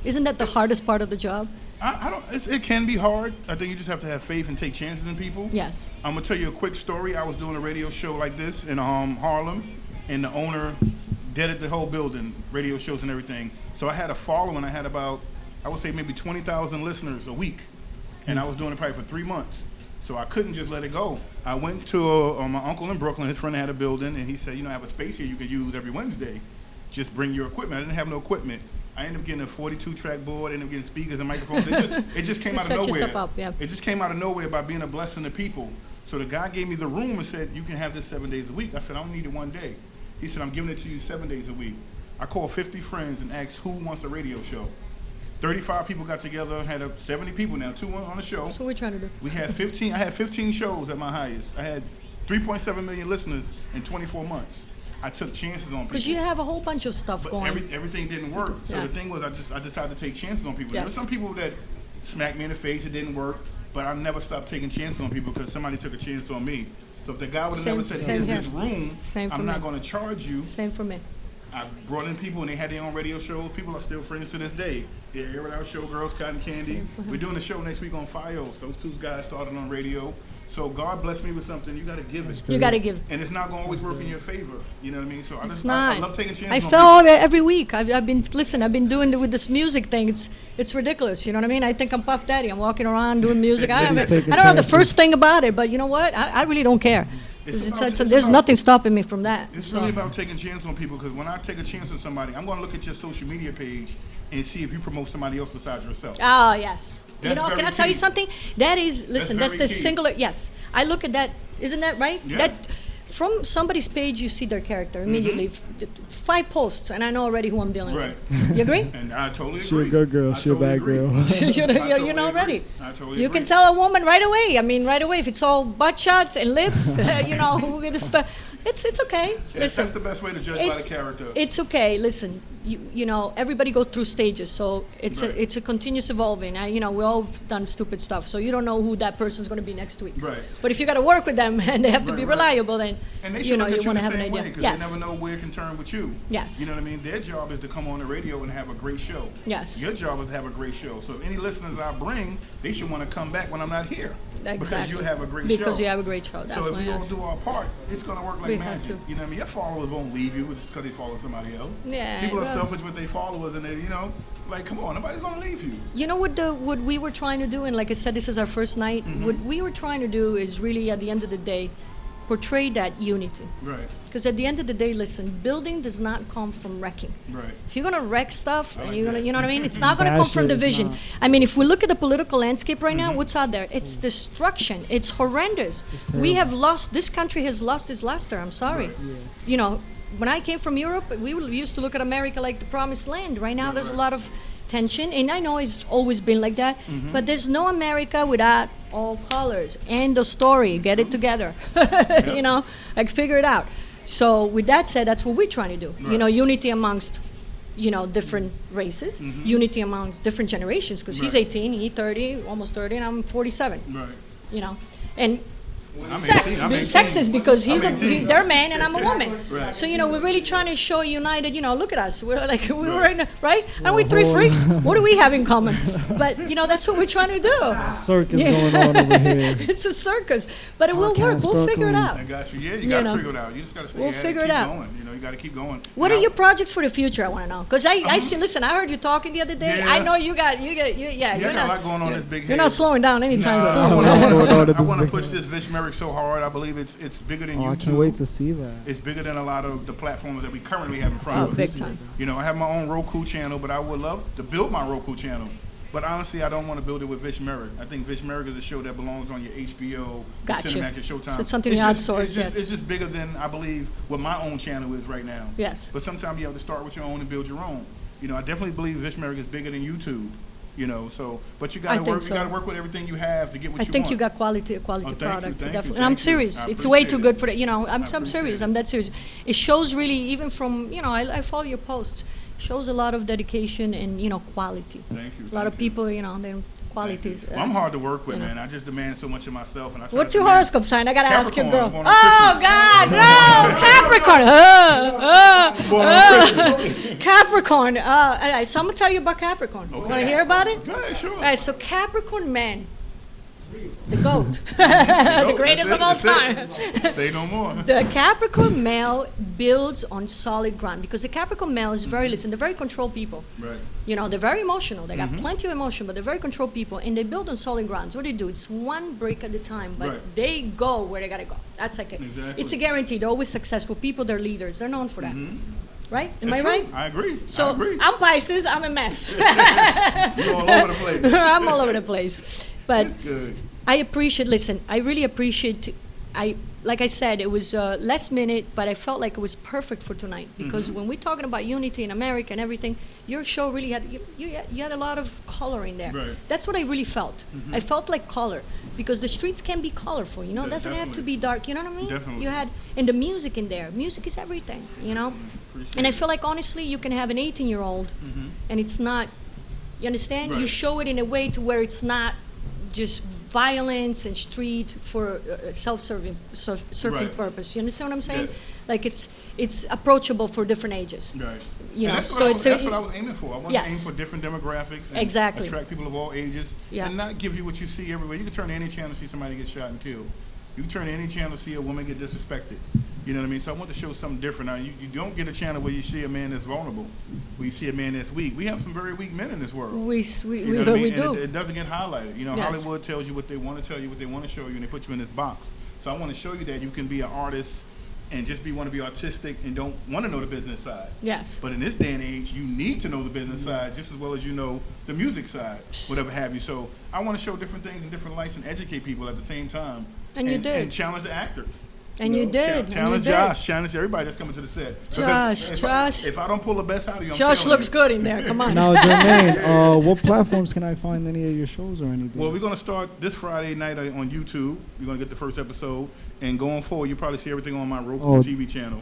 Isn't that the hardest part of the job? I don't. It can be hard. I think you just have to have faith and take chances in people. Yes. I'm gonna tell you a quick story. I was doing a radio show like this in Harlem, and the owner deaded the whole building, radio shows and everything. So I had a following. I had about, I would say maybe 20,000 listeners a week, and I was doing it probably for 3 months. So I couldn't just let it go. I went to my uncle in Brooklyn. His friend had a building, and he said, you know, I have a space here you can use every Wednesday. Just bring your equipment. I didn't have no equipment. I ended up getting a 42-track board. I ended up getting speakers and microphones. It just came You out of set nowhere. yourself up, yeah. It just came out of nowhere by being a blessing to people. So the guy gave me the room and said, you can have this 7 days a week. I said, I don't need it one day. He said, I'm giving it to you 7 days a week. I called 50 friends and asked who wants a radio show. 35 people got together, had 70 people now, 2 on the show. That's what we're trying to do. We had 15, I had 15 shows at my highest. I had 3.7 million listeners in 24 months. I took chances on people. Because you have a whole bunch of stuff But going. everything didn't work. So Yeah. the thing was, I decided to take chances on people. There were Yes. some people that smacked me in the face, it didn't work, but I never stopped taking chances on people because somebody took a chance on me. So if the guy would have Same- never said, same here's this here. room, Same for I'm not me. going to charge you. Same for me. I brought in people and they had their own radio shows. People are still friends to this day. Yeah, Air It Out Showgirls, Cotton Candy. We're doing a show next week on Fios. Those 2 guys started on radio. So God blessed me with something. You got to give it. You got to give. And it's not going to always work in your favor. You know what I mean? So It's I not. love taking chances I on fell people. every week. I've been doing it with this music thing. It's ridiculous. You know what I mean? I think I'm Puff Daddy. I'm walking around doing music. I He's taking don't know the chances. first thing about it, but you know what? I really don't care. There's nothing stopping me from that. It's So- really about taking chances on people because when I take a chance on somebody, I'm going to look at your social media page and see if you promote somebody else besides yourself. Oh, yes. You That's know, can very I tell you key. something? That is, listen, that's very the key. singular, yes. I look at that, isn't that right? Yeah. That from somebody's page, you see their character immediately. 5 posts, and I know already who I'm dealing Right. with. You agree? And I totally agree. She a good girl. I She a totally bad agree. girl. you know, I you totally know agree. already. I totally You agree. can tell a woman right away. I mean, right away. If it's all butt shots and lips, you know, who gonna start? It's okay. That's Listen, the best way to judge by the it's character. it's okay. Listen, you know, everybody goes through stages, so it's Right. it's a continuous evolving. You know, we all done stupid stuff, so you don't know who that person's going to be next week. Right. But if you got to work with them and they have to Right, be right. reliable, then And they should you know look at you you want the to have an same idea. way because Yes. they never know where it can turn with you. Yes. You know what I mean? Their job is to come on the radio and have a great show. Yes. Your job is to have a great show. So if any listeners I bring, they should want to come back when I'm not here. Because Exactly. you have a great show. Because you have a great show. So if Definitely. we all yes. do our part, it's going to work like We have magic. to. You know what I mean? Your followers won't leave you just because they follow somebody else. Yeah, People are well- selfish with their followers and they, you know, like, come on, nobody's going to leave you. You know what we were trying to do, and like I said, this is our first night. Mm-hmm. What we were trying to do is really, at the end of the day, portray that unity. Right, Because at the end of the day, listen, building does not come from wrecking. right. If you're gonna wreck stuff, and like you're gonna, that. you know what I mean? It's not gonna come Bash from it, division. nah. I mean, if we look at the political landscape right Mm-hmm. now, what's out there? It's destruction. It's horrendous. It's We terrible. have lost. This country has lost its luster. I'm sorry. You know, when I came from Europe, we used to look at America like the promised land. Right now, there's a lot of tension, and I know it's always been like that. But there's no America without all colors. End of story. Get it together. You know, like figure it out. So with that said, that's what we're trying to do. You know, unity amongst, you know, different races, unity amongst different generations. Because he's 18, he's 30, almost 30, and I'm 47. Right. You know, and I'm sex 18. sex is because I'm 18. they're a man and I'm a woman. Right. So you know we're really trying to show united. You know, look at us. We're like we were in, right? Aren't we three freaks? What do we have in common? But you know that's what we're trying to do. Circus going on over here. It's a circus, but it will work. Podcast We'll figure it Berkeley. out. I got you. Yeah, you got to know. figure it out. You just got to stay We'll ahead figure and it keep out. going. You know, you got to keep going. What Now- are your projects for the future? I want to know because I see. Listen, I heard you talking the other day. Yeah. I know you got Yeah, I You're got a not lot going on this big you're head. not slowing down anytime I soon. want to push this Vish Merrick so hard. I believe it's bigger than Oh, I YouTube. can't wait to see that. It's bigger than a lot of the platforms that we currently have in front Oh, of us. big time. You know, I have my own Roku channel, but I would love to build my Roku channel. But honestly, I don't want to build it with Vish Merrick. I think Vish Merrick is a show that belongs on your HBO, Gotcha. Cinemax, your Showtime. So it's something you just- outsource, it's just, yes. It's just bigger than, I believe, what my own channel is right now. Yes. But sometimes you have to start with your own and build your own. You know, I definitely believe Vish Merrick is bigger than YouTube. You know, so but you I gotta think work. so. You gotta work with everything you have to get what I you think want. you got quality Oh, thank you, product, thank you, definitely. And I'm thank you. serious. I It's way too appreciate good it. for that. You know, I'm appreciate serious. it. I'm that serious. It shows really, even from I follow your posts. Shows a lot of dedication and quality. Thank you. A lot of thank you. people, their qualities. Well, I'm hard to work with, you know. man. I just demand so much of myself, and I try What's to your demand- horoscope sign? I gotta ask your girl. Capricorn, born on Oh Christmas. God, no, Capricorn. Born on Christmas. Capricorn. All right, so I'm gonna tell you about Capricorn. You Okay. want to hear about it? Go ahead, sure. All right, so Capricorn man, the GOAT, the greatest of all time. Say no more. The Capricorn male builds on solid ground because the Capricorn male is very, they're very controlled people. Right. They're very emotional. They got plenty of emotion, but they're very controlled people, and they build on solid grounds. What do they do? It's one brick at a time, but Right. they go where they gotta go. That's like Exactly. it's a guarantee. They're always successful people. They're leaders. They're known for that. Right? Am I That's right? true. I agree. So I agree. I'm Pisces. I'm a mess. You're all over the place. I'm all over the place. But That's good. I appreciate. Listen, I really appreciate. Like I said, it was last minute, but I felt like it was perfect for tonight because when we're talking about unity in America and everything, your show really had you had a lot of color in there. Right. That's what I really felt. I felt like color because the streets can be colorful. It Yeah, doesn't have to definitely. be dark. You know what I mean? Definitely. You had and the music in there. Music is everything. Appreciate And I it. feel like honestly, you can have an 18-year-old, and it's not. You understand? You Right. show it in a way to where it's not just violence and street for self-serving Right. purpose. You understand what I'm saying? Yes. Like it's approachable for different ages. Right. You And know, that's so what it's that's what I was aiming for. I wanted Yes. to aim for different demographics and Exactly. attract people of all ages Yeah. and not give you what you see everywhere. You can turn to any channel and see somebody get shot and killed. You can turn to any channel and see a woman get disrespected. You know what I mean? So I want to show something different. Now, you don't get a channel where you see a man that's vulnerable, where you see a man that's weak. We have some very weak men in this world. we You know what I mean? do. And it doesn't get highlighted. Yes. Hollywood tells you what they want to tell you, what they want to show you, and they put you in this box. So I want to show you that you can be an artist and just want to be artistic and don't want to know the business side. Yes. But in this day and age, you need to know the business side just as well as you know the music side, whatever have you. So I want to show different things in different lights and educate people at the same time. And you did. And challenge the actors. And you did, and Challenge you did. Josh. Challenge everybody that's coming to the set. Josh, Because Josh. If I don't pull the best out of you, I'm Josh killing looks you. good in there. Come on. Now, Jermaine, what platforms can I find any of your shows or anything? Well, we're going to start this Friday night on YouTube. You're going to get the first episode. And going forward, you'll probably see everything on my Roku TV channel.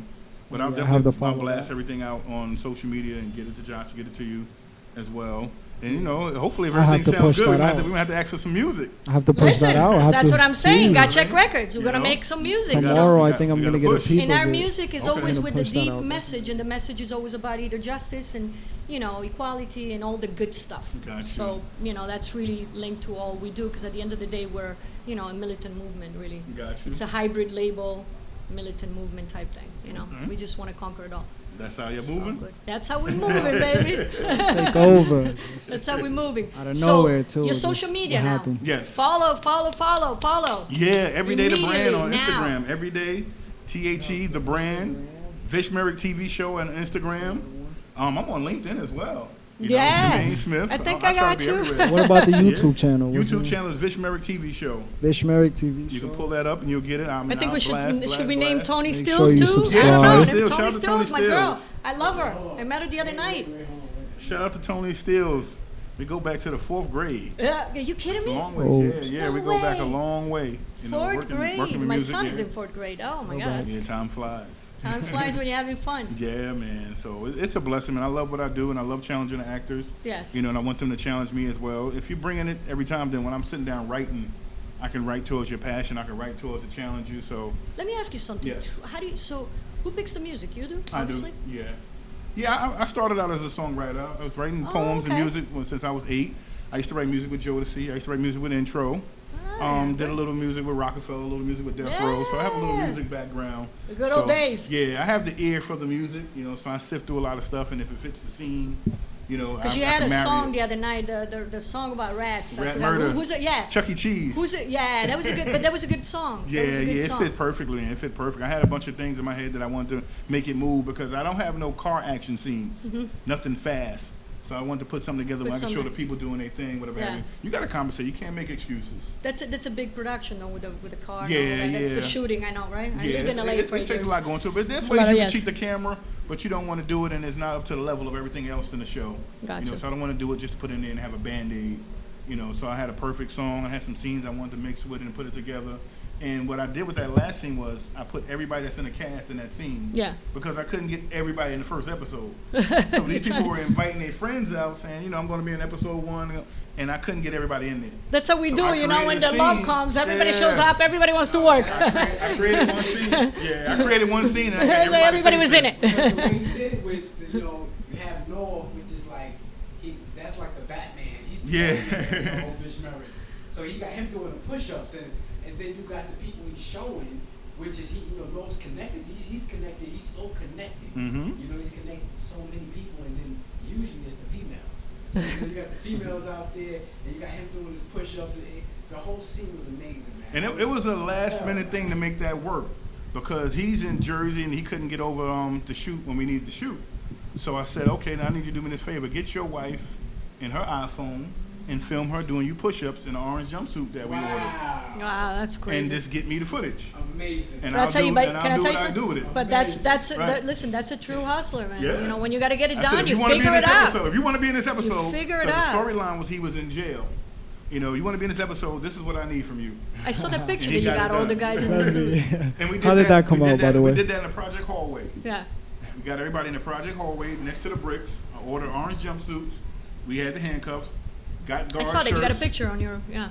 But I'll Yeah, I have to definitely I'll follow blast that. everything out on social media and get it to Josh, get it to you as well. And, hopefully if I have everything to sounds push good, we're that going out. to have to ask for some music. I have to push Listen, that out. I have that's to what I'm saying. see. Got check records. We're You gonna know? make some music. Tomorrow, We I got- think I'm we going to gotta get a push. peep And of our it. music is Okay. always Gonna with the push that deep out there. message, and the message is always about either justice and equality and all the good stuff. Got So that's really linked to all we do because at the end of the day we're a militant movement really. Got you. It's a hybrid label, militant movement type thing. Okay. We just want to conquer it all. That's how you're All moving? good. That's how we're moving, baby. Take over. That's how we're moving. Out of So, nowhere, too. Your Just social media what now. happened. Yes. Follow. Yeah, Everyday the Brand on Immediately, Instagram. Everyday THE the Brand. Vish Merrick TV show on Instagram. I'm on LinkedIn as well. You know, Jermaine Yes. Smith. I think I I try got to be you. everywhere. What about the YouTube channel? What's YouTube it? channel is Vish Merrick TV Show. Vish Merrick TV You show. can pull that up and you'll get it. I I think we should blast, we name Tony Make Stills sure you too? subscribe. I don't Tony know. Stills. Tony Shout out to Stills, my Tony girl. Stills. I love her. I met her the other night. Shout out to Tony Stills. We go back to the 4th grade. Are you kidding It's a me? long way. Oh. Yeah, No we go back a way. long way. You know, Fourth working grade. with My music, son's yeah. in 4th grade. Oh my Oh, God. wow. Yeah, time flies. Time flies when you're having fun. Yeah, man. So it's a blessing, man. I love what I do, and I love challenging the actors. Yes. You know, and I want them to challenge me as well. If you're bringing it every time, then when I'm sitting down writing, I can write towards your passion. I can write towards to challenge you. So Let me ask you something. Yes. How do you? So, who picks the music? You do, I obviously. do. Yeah. Yeah, I started out as a songwriter. I was writing Oh, poems okay. and music since I was 8. I used to write music with Jodeci. I used to write music with Intro. Did a little music with Rockefeller, a little music with Death Row. So I have a little Yeah. music background. The good old days. Yeah, I have the ear for the music, you know, so I sift through a lot of stuff, and if it fits the scene, you know, Because you I had can a marry song it. the other night, the song about rats. I Rat forgot. Murder. Who's it? Yeah. Chuck E. Cheese. Who's it? Yeah, that was a good. But that was a good song. Yeah, that was a good it song. fit perfectly, man. It fit perfect. I had a bunch of things in my head that I wanted to make it move because I don't have no car action scenes, nothing fast. So I wanted to put something together where I can show the something. people doing their thing, whatever. Yeah. have you. You got to compensate. You can't make excuses. That's a big production though with the car. Yeah, and all that. That's the yeah. shooting. I know, right? I Yeah, lived in LA it for takes 8 years. a lot going to it, but there's It's a ways lot you of can yes. cheat the camera, but you don't want to do it, and it's not up to the level of everything else in the show. Gotcha. You know, so I don't want to do it just to put it in there and have a band-aid. You know, so I had a perfect song. I had some scenes I wanted to mix with it and put it together. And what I did with that last scene was I put everybody that's in the cast in that scene. Yeah. Because I couldn't get everybody in the first episode. So these people were inviting their friends out saying, you know, I'm going to be in episode 1. And I couldn't get everybody in there. That's how we So do, I you know, when created the a love scene. comes, everybody Yeah. shows up, everybody wants to work. I created one scene. Yeah, I created one scene. And I got Everybody was in it. That's what he did with, the, you know, you have North, which is like, that's like the Batman. He's the Yeah. Batman, the whole Vish Merrick. So he got him doing the push-ups, and then you got the people he's showing, which is you know, North's connected. He's connected. He's so connected. Mhm. You know, he's connected to so many people, and then usually it's the females. So you got the females out there, and you got him doing his push-ups. The whole scene was amazing, man. And it was a last minute thing to make that work because he's in Jersey and he couldn't get over to shoot when we needed to shoot. So I said, okay, now I need you to do me this favor. Get your wife in her iPhone and film her doing you push-ups in the orange jumpsuit that we ordered. Wow, that's crazy. And just get me the footage. Amazing. And But I'll tell you, and can I I'll do tell you what I do something? with it. But that's Right. listen, that's a true hustler, man. Yeah. You know, when you got to get it I said, done, if you wanna be in figure it this out. episode, if you want to be in this episode, figure it 'cause out. the storyline was he was in jail. You know, you want to be in this episode, this is what I need from you. I saw that picture And that he you got got it all the done. guys in the suit. And we did How did that come we did out, by the way? We did that in the project hallway. Yeah. We got everybody in the project hallway next to the bricks. I ordered orange jumpsuits. We had the handcuffs. Got guard I saw that. You got a shirts. picture on your, yeah.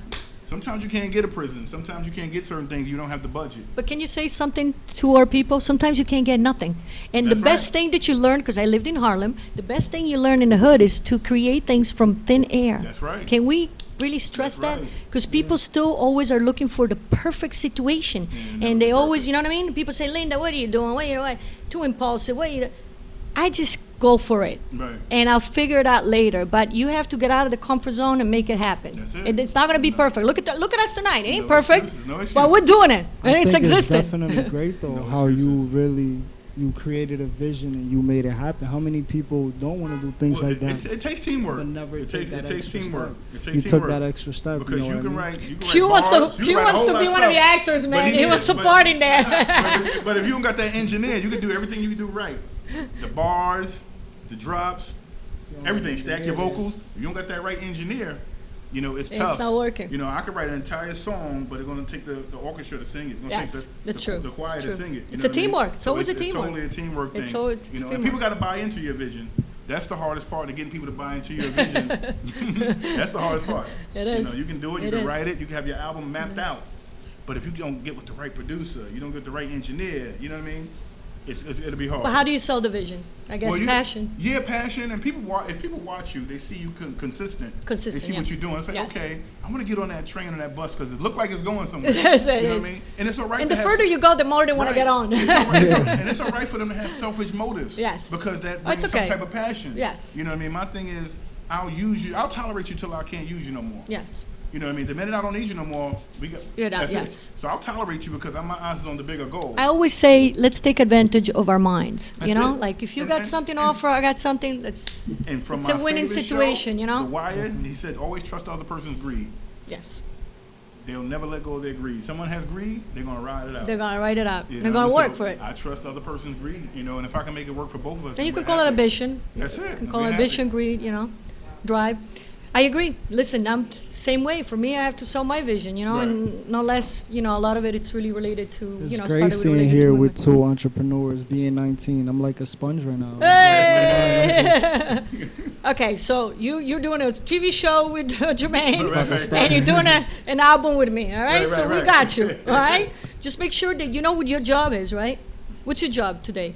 Sometimes you can't get a prison. Sometimes you can't get certain things. You don't have the budget. But can you say something to our people? Sometimes you can't get nothing. And the That's best right. thing that you learn, because I lived in Harlem, the best thing you learn in the hood is to create things from thin air. That's right. Can we really stress That's that? right. Because people still always are looking for the perfect situation. And they always, you know what I mean? People say, Linda, what are you doing? What are you doing? Too impulsive. What are you doing? I just go for it. Right. And I'll figure it out later. But you have to get out of the comfort zone and make it happen. That's it. And it's not going to be perfect. Look at us tonight. It ain't No perfect. excuses, no excuses. But we're doing it. I And it's think existing. It's definitely great though No how you excuses. really you created a vision and you made it happen. How many people don't want to do things Well, like that? it takes teamwork. But never it take takes, that it takes extra teamwork. step. It takes You teamwork. took that extra step. Because you know you what can I mean? write. You can Q write wants bars, to, you Q can write a wants whole to lot be of one of the stuff. actors, man. But He wants some but- part in there. but if you don't got that engineer, you can do everything you do right. The bars, the drops, everything. Stack your vocals. If you don't got that right engineer, you know, it's It's tough. not working. You know, I could write an entire song, but it's going to take the orchestra to sing it. It's going to Yes, take that's the true. choir It's to true. sing it. You It's know a what I mean? teamwork. It's So always a teamwork. It's totally a teamwork thing. It's always- it's you know, and teamwork. people got to buy into your vision. That's the hardest part of getting people to buy into your vision. That's the hardest part. It You is. know, you can do it. You It can is. write it. You can have your album mapped out. But if you don't get with the right producer, you don't get the right engineer. You know what I mean? It'll be hard. But how do you sell the vision? I guess Well, you- passion. Yeah, passion. And people if people watch you, they see you consistent. Consistent, They see yeah. what you're doing. It's like, Yes. okay, I want to get on that train or that bus because it looked like it's going somewhere. Yes, it you know is. what I mean? And it's all right. And to the have further you go, the more they want to Right. get on. It's all right, and it's all right for them to have selfish motives. Yes. Because that Oh, brings it's okay. some type of passion. Yes. You know what I mean? My thing is, I'll use you. I'll tolerate you till I can't use you no more. Yes. You know what I mean? The minute I don't need you no more, we got. You're not, that's yes. it. So I'll tolerate you because my eyes is on the bigger goal. I always say, let's take advantage of our minds. You That's know, it. like if you And- got and- something to and- offer, I got something. And from It's my a winning favorite situation, show, you know? The Wire, he said, always trust the other person's greed. Yes, They'll never let go of their greed. Someone has greed, they're gonna ride it out. they're gonna write it out. You They're know, gonna so work for it. I trust the other person's greed, you know, and if I can make it work for both of us, And then you we're can call it happy. ambition. That's it. You can We're call it happy. ambition, greed, you know, drive. I agree. Listen, I'm same way. For me, I have to sell my vision, you know, Right. and no less, you know, a lot of it's really related to, It's you know, great started seeing related here to with women. two entrepreneurs being 19. I'm like a sponge right now. Hey! Okay, so you're doing a TV show with Jermaine, Right. and you're doing an album with me. All right, Right, so right, we right. got you. All right, just make sure that you know what your job is. Right, what's your job today?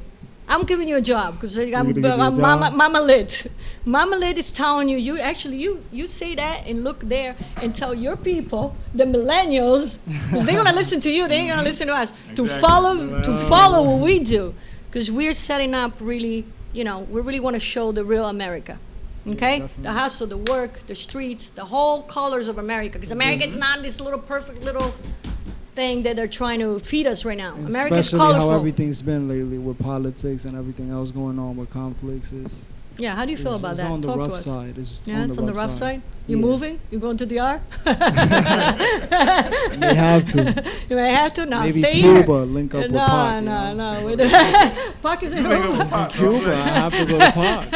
I'm giving you a job because I'm, gonna give you a I'm job? Mama Lit. Mama Lit is telling you. You actually you say that and look there and tell your people, the millennials, because they're gonna listen to you. They ain't gonna listen to us. To Exactly. follow what we do, because we're setting up really. You know, we really want to show the real America. Okay, the definitely. hustle, the work, the streets, the whole colors of America. Because America's not this little perfect little thing that they're trying to feed us right now. And America's especially colorful. how everything's been lately with politics and everything else going on with conflicts. Yeah, how do you feel about it's that? on the Talk to rough us. side. Yeah, it's on the rough side. You Yeah. moving? You going to DR? They have to. You may have to. No, Maybe stay Cuba, here. link up with No, Pac. no. Pac is in You make it Cuba. with Pop, Cuba, I have to go to Pac.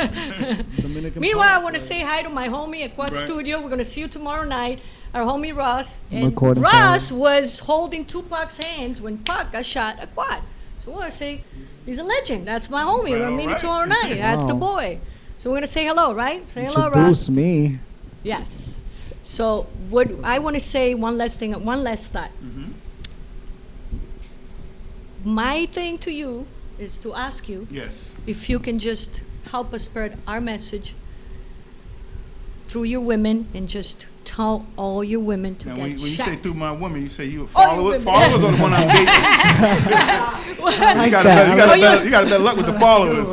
Dominican Meanwhile, I Pac, want to like- say hi to my homie at Quad Right. Studio. We're going to see you tomorrow night. Our homie Ross. And recording Ross was holding Tupac's hands when Pac got shot at Quad. So I want to say he's a legend. That's my homie. We're going to meet him Right. tomorrow night. That's the Wow. boy. So we're going to say hello, right? Say hello, Ross. Introduce me. Yes. So what I want to say, one last thing, one last thought. My thing to you is to ask you Yes. if you can just help us spread our message through your women and just tell all your women to Now, get when you say checked. through my woman, you say you Oh, you followers. women. Followers are the one I'm dating. You got better luck with the followers.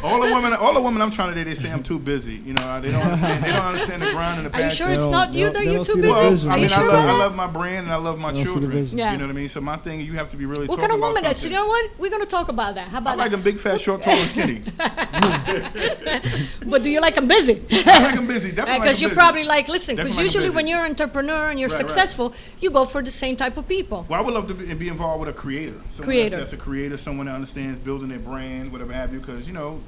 all the women I'm trying to date, they say I'm too busy. You know, they don't understand. They don't understand the grind and the Are you passion. sure it's not you that they you're don't too see the busy? Well, vision. Are I you mean, sure I about love that? my brand and I love my They don't see the children. vision. Yeah. You know what I mean? So my thing, you have to be really What talking kind of about woman is? You something. know what? We're gonna talk about that. How I about like them big, fat, short, tall, and skinny. that? But do you like them busy? I like them busy. Definitely. Because like you're probably like, listen, because Definitely like 'em usually busy. when you're an entrepreneur and you're Right, right. successful, you go for the same type of people. Well, I would love to be involved with a creator. Someone Creator. That's a creator, someone that understands building their brand, whatever have you, because, you know,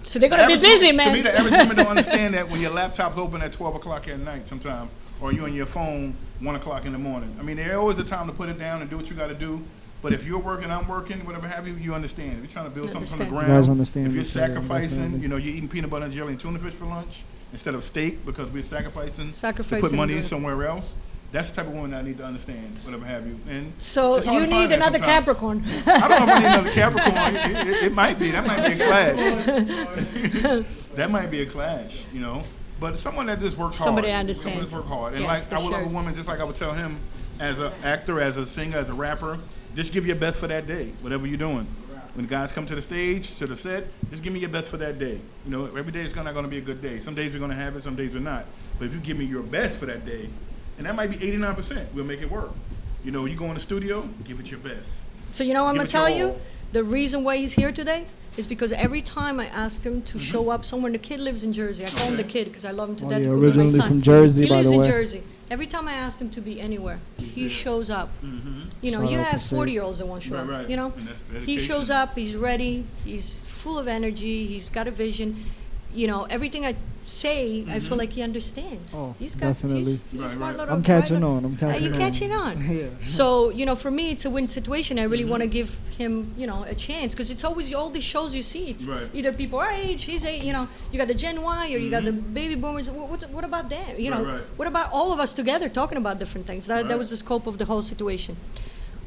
So they're gonna be average busy, woman- man. To me, the average woman don't understand that when your laptop's open at 12 o'clock at night sometimes, or you're on your phone 1 o'clock in the morning. I mean, there's always a time to put it down and do what you got to do. But if you're working, I'm working, whatever have you, you understand. If you're trying to build something from the Understand. ground, You guys understand if you're each other, sacrificing, definitely. you know, you're eating peanut butter and jelly and tuna fish for lunch instead of steak because we're sacrificing to Sacrificing put money good. somewhere else. That's the type of woman I need to understand, whatever have you. And So it's hard you to find need that another sometimes. Capricorn. I don't know if I need another Capricorn. It might be. That might be a clash. That might be a clash, you know. But someone that just works hard. Somebody Someone understands. that works hard. And Yes, like I would love shares. a woman just like I would tell him as an actor, as a singer, as a rapper, just give your best for that day, whatever you're doing. When the guys come to the stage, to the set, just give me your best for that day. You know, every day is not going to be a good day. Some days we're going to have it, some days we're not. But if you give me your best for that day, and that might be 89%, we'll make it work. You know, you go in the studio, give it your best. So you know what I'm Give gonna it tell your you? all. The reason why he's here today is because every time I asked him to show up somewhere, and the kid lives in Jersey. I call him the kid because I love him to Oh, death. yeah, because he's my originally son. from Jersey, He by lives the in way. Jersey. Every time I asked him to be anywhere, he shows up. You know, Shout you out have to Sid. 40-year-olds that won't show up. Right, right. You know, And that's he dedication. shows up. He's ready. He's full of energy. He's got a vision. You know, everything I say, I feel like he understands. Oh, He's got. definitely. He's a Right, smart right. little. I'm catching driver. on. I'm catching You're on. catching on. Yeah. So, you know, for me, it's a win situation. I really want to give him, you know, a chance because it's always all these shows you see. It's Right. either people our age, he's a, you know, you got the Gen Y or you got the baby boomers. What about that? You know, Right, right. what about all of us together talking about different things? That Right. was the scope of the whole situation.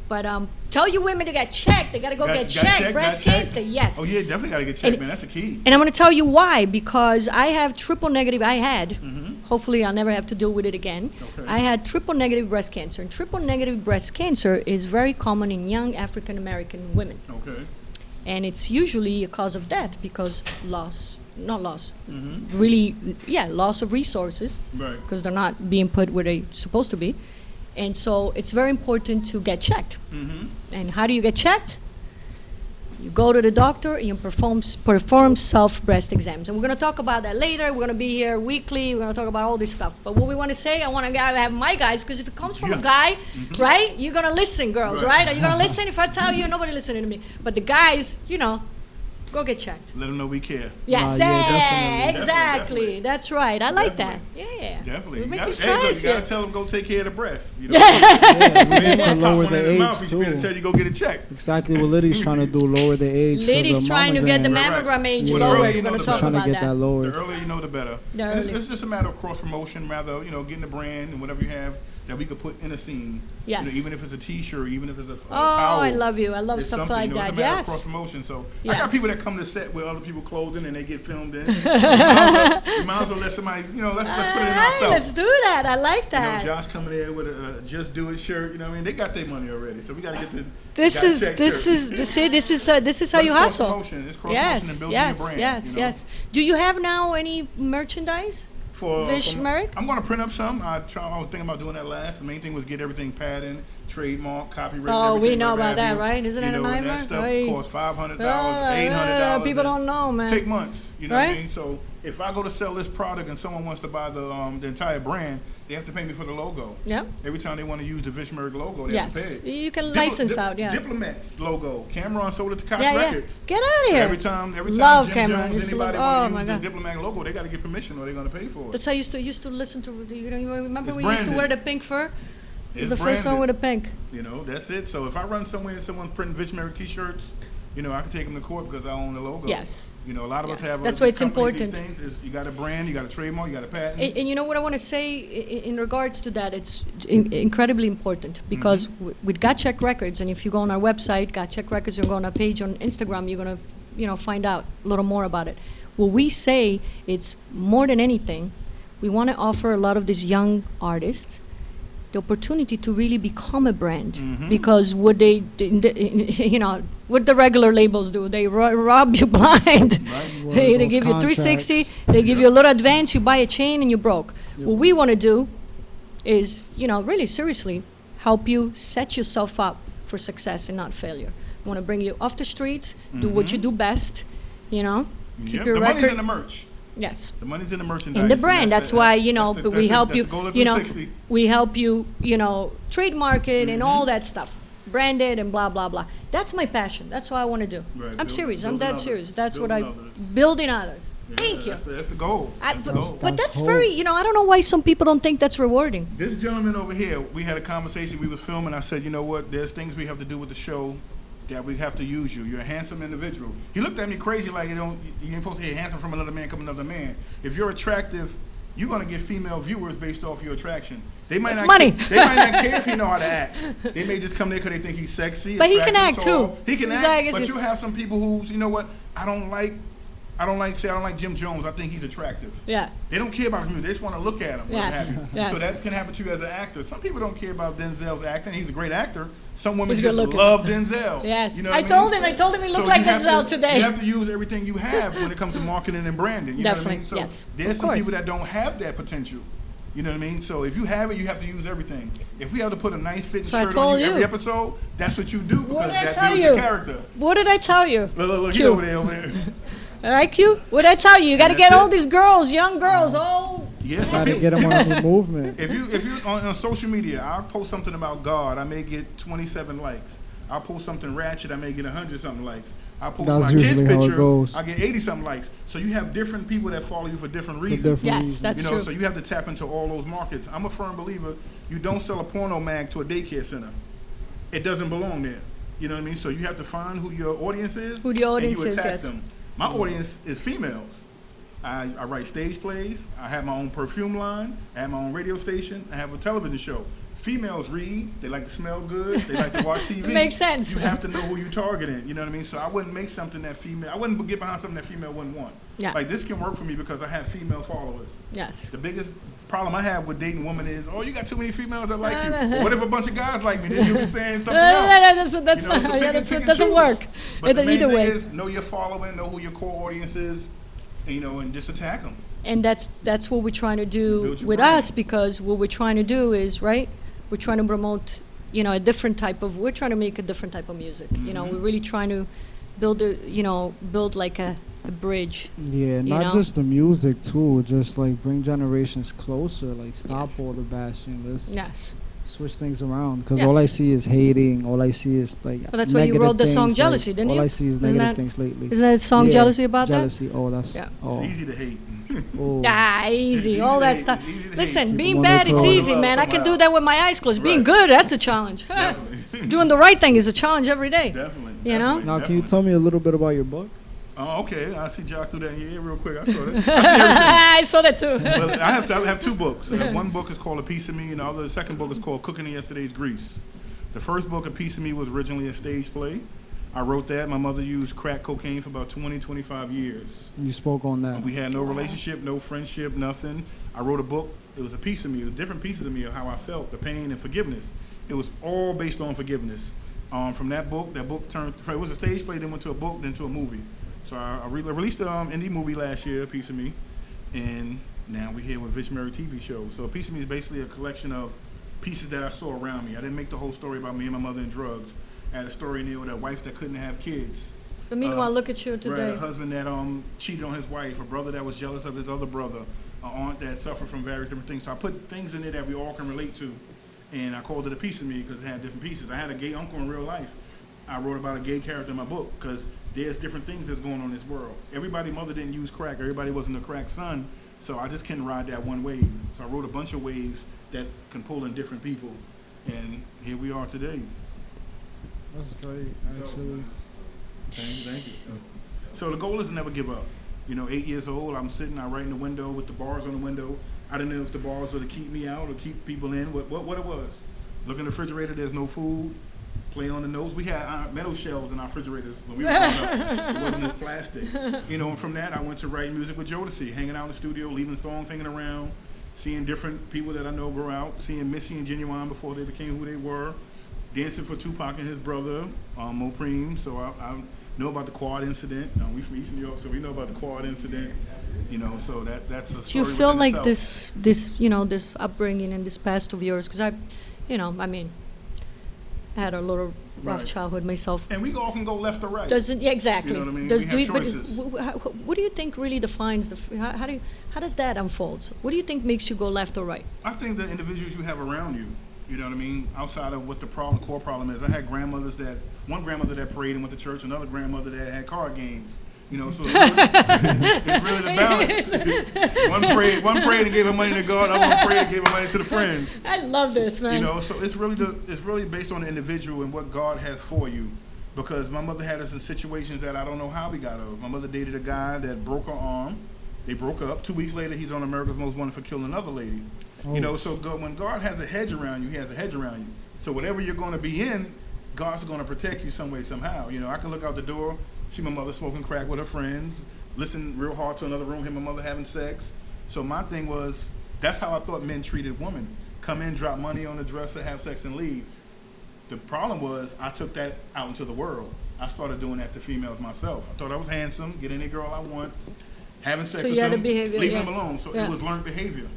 But tell you women to get checked. They got to go get checked. Breast got checked? cancer, yes. Oh, yeah, definitely got to get checked, And- man. That's the key. And I'm going to tell you why, because I have triple negative. I had, hopefully I'll never have to deal with it again. Okay. I had triple negative breast cancer. And triple negative breast cancer is very common in young African American women. Okay. and it's usually a cause of death because not loss, really, loss of resources, Right. because they're not being put where they're supposed to be. And so it's very important to get checked. And how do you get checked? You go to the doctor and you perform self breast exams. And we're going to talk about that later. We're going to be here weekly. We're going to talk about all this stuff. But what we want to say, I want to have my guys, because if it comes from a guy, right, you're going to listen, girls, right? Are you going to listen? If I tell you, nobody listening to me. But the guys, go get checked. Let them know we care. Yes, definitely. exactly. Definitely. That's right. I like that. Definitely. Yeah. Definitely. We're You making gotta, strides you gotta here. tell them go take care of the breast. You We need to Pop lower one in the mouth, age you better too. tell you go get it checked. Exactly what Liddy's trying to do, lower the age. Ladies for the trying to get the mammogram. mammogram age Well, lower. earlier We're you know going to the talk better. Trying to about get that that. The lowered. earlier you know, the better. The And earlier. it's just a matter of cross promotion, rather, getting the brand and whatever you have that we could put in a scene. Yes. Even if it's a T-shirt, even if it's a Oh, towel. I love you. I love it's stuff something, like that. It's a matter of cross Yes. promotion. So I Yes. got people that come to set with other people's clothing and they get filmed in. You might as well let somebody, let's put it in Hey, ourselves. let's do that. I like that. Josh coming in with a Just Do It shirt. You know what I mean? They got their money already, so we got to get the. This got is check this shirt. is this is how But you it's hustle. cross-promotion. It's cross-promotion and Yes, building yes, your brand, yes, you know? yes. Do you have now any merchandise? Vish Merrick? I'm going to print up some. I was thinking about doing that last. The main thing was get everything patented, trademark, copyright. Oh, we everything, know what about have that, you. right? Isn't it a And nightmare? that stuff Right. costs $500, $800. People don't know, man. Take months. You know what I Right? mean? So if I go to sell this product and someone wants to buy the entire brand, they have to pay me for the logo. Yeah. Every time they want to use the Vish Merrick logo, they have to Yes. pay. You can license out, yeah. Diplomats logo. Cameron sold it to Cox Yeah, yeah. Records. Get out of So here. every time Love Jim Cameron. Jones, Used to anybody love- want oh, my to use God. the Diplomat logo, they got to get permission or they're going to pay for it. That's how I used to listen to. You remember It's we used to wear branded. the pink fur? It was It's the first one with branded. the pink. That's it. So if I run somewhere and someone's printing Vish Merrick T-shirts, I can take them to court because I own the logo. Yes. A lot of us Yes. have. That's these why it's companies, these important. things, you got a brand, you got a trademark, you got a patent. And you know what I want to say in regards to that? It's incredibly important because with Got Check Records, and if you go on our website, Got Check Records, or go on our page on Instagram, you're gonna find out a little more about it. What we say, it's more than anything, we want to offer a lot of these young artists the opportunity to really become a brand, because what what the regular labels do, they rob you blind. They Those give you 360, contracts. they give you a little advance, you buy a chain and you're broke. What we want to do is, really seriously, help you set yourself up for success and not failure. We want to bring you off the streets, do what you do best, keep Yep, your the record. money's in the merch. Yes. The money's in the merchandise. In the and brand. That's why, we help you, that's the goal of 360. we help you, trademark it and all that stuff. Brand it and blah, blah, blah. That's my passion. That's what I want to do. Right, I'm build- serious. I'm building that others. serious. That's what I, Building others. building others. Thank you. That's the goal. That's the goal. But that's That's very, I don't know why some people don't think that's rewarding. This gentleman over here, we had a conversation. We was filming. I said, you know what? There's things we have to do with the show that we have to use you. You're a handsome individual. He looked at me crazy like you ain't supposed to hear handsome from another man come another man. If you're attractive, you're gonna get female viewers based off your attraction. They might It's not money. They might not care if he know how to act. They may just come there because they think he's sexy. But he can attractive, act, tall. too. He can He's act. like- But you have some people who's, you know what? I don't like Jim Jones. I think he's attractive. Yeah. They don't care about his music. They just want to look at him. Yes, What have you. yes. So that can happen to you as an actor. Some people don't care about Denzel's acting. He's a great actor. Some women He's good just looking. love Denzel. Yes. You know I what told mean? him he looked So like you have Denzel to- today. You have to use everything you have when it comes to marketing and branding. You know what I Definitely, mean? So yes, there's of some course. people that don't have that potential. You know what I mean? So if you have it, you have to use everything. If we have to put a nice fitting So I shirt told on you every you. episode, that's what you do What because did I that tell builds you? your character. What did I tell you? Look, he's Q. over there. All right, Q? What did I tell you? You got to And get that's all it. these girls, young girls, all. Yeah, some Try to people. get them on a new movement. If you on social media, I'll post something about God, I may get 27 likes. I'll post something ratchet, I may get 100 something likes. I'll post That's my kid's usually how it picture, goes. I get 80 something likes. So you have different people that follow you for different For reasons. different Yes, reasons. that's you know, true. so you have to tap into all those markets. I'm a firm believer. You don't sell a porno mag to a daycare center. It doesn't belong there. You know what I mean? So you have to find who your audience is. Who the audience and you is, attack yes. them. My audience is females. I write stage plays. I have my own perfume line. I have my own radio station. I have a television show. females read, they like to smell good, they like to watch TV. It makes sense. You have to know who you're targeting, you know what I mean? So I wouldn't make something that female, I wouldn't get behind something that female wouldn't want. Yeah. Like this can work for me because I have female followers. Yes. The biggest problem I have with dating women is, oh, you got too many females that like you. Well, what if a bunch of guys like me? Then you'll be saying something else. That's You know, so pick that and doesn't choose. work. But the main Either thing way. is know your following, know who your core audience is, and just attack them. And that's what we're trying to do Build your with brand. us, because what we're trying to do is, right, we're trying to promote, a different type of, we're trying to make a different type of music. Mm-hmm. We're really trying to build like a bridge. Yeah, not know? just the music too. Just like bring generations closer. Like stop Yes. all the bashing. Let's Yes. switch things around. Because Yes. all I see is hating. All I see is like. Well, that's why you negative wrote the things, song like, Jealousy, didn't all you? I see is Isn't negative that- things lately. Isn't that song Yeah, Jealousy about jealousy. Oh, that's. Yeah. Oh. It's easy to hate. Oh. Easy, easy all to that hate. stuff. It's easy to hate. Listen, Keep being them on bad, their it's toes. easy, man. I can do that with my eyes closed. Being Right. good, that's a challenge. Definitely. Doing the right thing is a challenge every day. Definitely. You know? Now, can you tell me a little bit about your book? Oh, okay. I see Josh threw that in your ear real quick. I saw that. I see everything. I saw that too. Well, I have two books. One book is called A Piece of Me, and the second book is called Cooking in Yesterday's Grease. The first book, A Piece of Me, was originally a stage play. I wrote that. My mother used crack cocaine for about 20, 25 years. You spoke on that. We had no relationship, no friendship, nothing. I wrote a book. It was a piece of me. It was different pieces of me of how I felt, the pain and forgiveness. It was all based on forgiveness. From that book turned, it was a stage play, then went to a book, then to a movie. So I released the indie movie last year, A Piece of Me, and now we're here with Vish Murray TV show. So A Piece of Me is basically a collection of pieces that I saw around me. I didn't make the whole story about me and my mother and drugs. I had a story in there with a wife that couldn't have kids. But meanwhile, look at you Right, today. a husband that cheated on his wife, a brother that was jealous of his other brother, an aunt that suffered from various different things. So I put things in there that we all can relate to, and I called it A Piece of Me because it had different pieces. I had a gay uncle in real life. I wrote about a gay character in my book because there's different things that's going on in this world. Everybody's mother didn't use crack. Everybody wasn't a crack son, so I just couldn't ride that one wave. So I wrote a bunch of waves that can pull in different people, and here we are today. That's great, actually. Thank you. So the goal is to never give up. 8 years old, I'm sitting, I write in the window with the bars on the window. I didn't know if the bars were to keep me out or keep people in, what it was. Look in the refrigerator, there's no food. Play on the nose. We had metal shelves in our refrigerators when we were growing up. It wasn't just plastic. And from that, I went to writing music with Jodeci, hanging out in the studio, leaving songs hanging around, seeing different people that I know grow out, seeing Missy and Genuine before they became who they were, dancing for Tupac and his brother, Mopreme. So I know about the quad incident. We from East New York, so we know about the quad incident. So that's a story. Do you feel within like itself. this upbringing and this past of yours? Because I had a little rough Right. childhood myself. And we all can go left or right. Yeah, exactly. You know what I mean? Does, We do have you, but choices. what do you think really defines how does that unfold? What do you think makes you go left or right? I think the individuals you have around you, you know what I mean, outside of what the core problem is. I had one grandmother that prayed and went to church, another grandmother that had card games. So it's really the balance. One prayed and gave her money to God, other one prayed and gave her money to the friends. I love this, man. So it's really based on the individual and what God has for you. Because my mother had us in situations that I don't know how we got out of. My mother dated a guy that broke her arm. They broke up. 2 weeks later, he's on America's Most Wanted for killing another lady. So when God has a hedge around you, he has a hedge around you. So whatever you're going to be in, God's going to protect you some way, somehow. I can look out the door, see my mother smoking crack with her friends, listen real hard to another room, hear my mother having sex. So my thing was, that's how I thought men treated women. Come in, drop money on the dresser, have sex, and leave. The problem was, I took that out into the world. I started doing that to females myself. I thought I was handsome, get any girl I want, having sex So with you had them, a behavior, leaving yeah. them alone. So Yeah. it was learned behavior.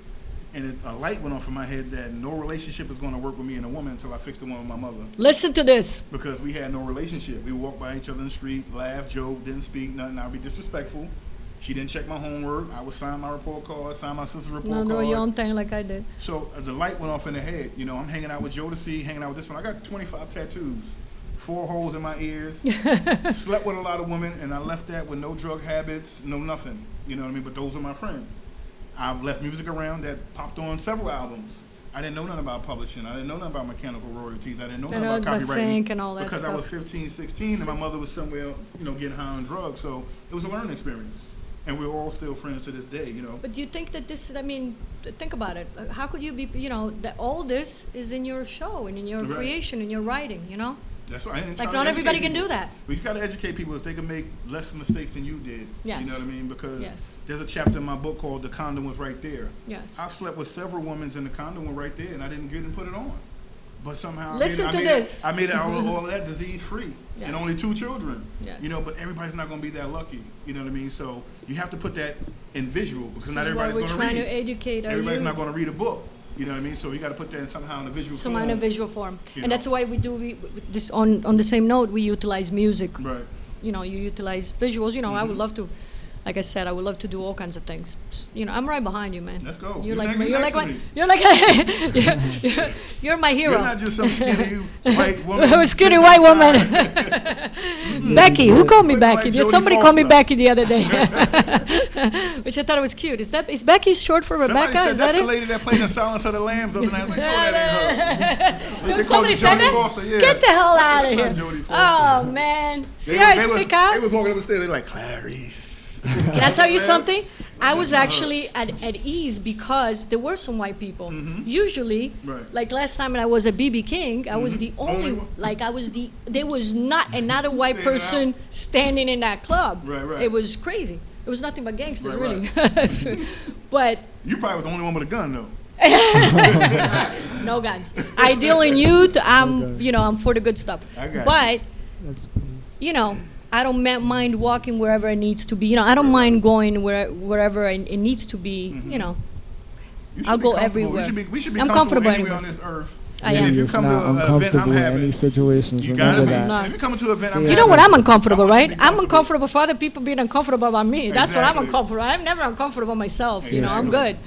And a light went off in my head that no relationship is going to work with me and a woman until I fix the one with my mother. Listen to this. Because we had no relationship. We walked by each other in the street, laughed, joked, didn't speak, nothing. I'd be disrespectful. She didn't check my homework. I would sign my report card, sign my sister's report No, card. do your own thing like I did. So the light went off in the head. I'm hanging out with Jodeci, hanging out with this one. I got 25 tattoos, 4 holes in my ears, slept with a lot of women, and I left that with no drug habits, no nothing. You know what I mean? But those are my friends. I've left music around that popped on several albums. I didn't know nothing about publishing. I didn't know nothing about mechanical royalties. I didn't know nothing about copywriting. sync and all that because stuff. I was 15, 16, and my mother was somewhere, getting high on drugs. So it was a learning experience. and we're all still friends to this day. You know. But do you think that this? I mean, think about it. How could you be? You know, that all this is in your show and in your Right. creation, in your writing. You know. That's why. Like not everybody can do that. We got to educate people if they can make less mistakes than you did. Yes. You know what I mean? Because Yes. there's a chapter in my book called "The Condom Was Right There." Yes. I've slept with several women and the condom was right there, and I didn't get and put it on. But somehow, Listen I to made this. I made all of that disease free, Yes. and only 2 children. Yes. You know, but everybody's not going to be that lucky. You know what I mean? So you have to put that in visual because This not is why everybody's we're going to trying read. to educate our Everybody's youth. not going to read a book. You know what I mean? So you got to put that in somehow in a visual Some form. in a visual form, You and know. that's why we do this on the same note. We utilize music. Right. You know, you utilize visuals. You know, I would Mhm. love to. Like I said, I would love to do all kinds of things. You know, I'm right behind you, man. Let's go. You're You're like next- my, you're you're like next my, to me. you're like you're my hero. You're not just some skinny white woman. Skinny white woman. Becky, who called me Becky? Jodie Somebody called me Foster. Becky the other day, which I thought it was cute. Is Becky short for Somebody Rebecca? said Is that's that the it? lady that played the Silence of the Lambs the other night. I was like, no, that ain't her. They Somebody called said her that? Jodie Foster, yeah. Get the hell I out said, of "That's here. not Jodie Foster." Oh man, see They how I was- stick They out? was walking up the stairs. They like Clarice. Can I tell you something? I was actually at ease because there were some white people. Usually, Right. like last time when I was at BB King, I was the Only only, one. like I was the, there was not another white Standing person out. standing in that club. Right, right. It was crazy. It was nothing but gangsters, Right, really. But You probably was the only one with a gun though. no guns. I deal in youth. I'm for the good stuff. I got you. But That's I don't mind walking wherever it needs to be. You know, I don't mind going wherever it needs to be. Mm-hmm. You know, You should I'll be go comfortable. everywhere. We should be I'm comfortable comfortable anywhere anywhere. on this earth. I and am. if you It's come not to an event I'm uncomfortable in having, any situations. you gotta Remember be. that. No. If you come to an event I'm You You having, know what I'm I uncomfortable, want you to right? be I'm uncomfortable for other people being uncomfortable about me. That's what I'm Exactly. uncomfortable. I'm never uncomfortable myself. You know, I'm Exactly. good.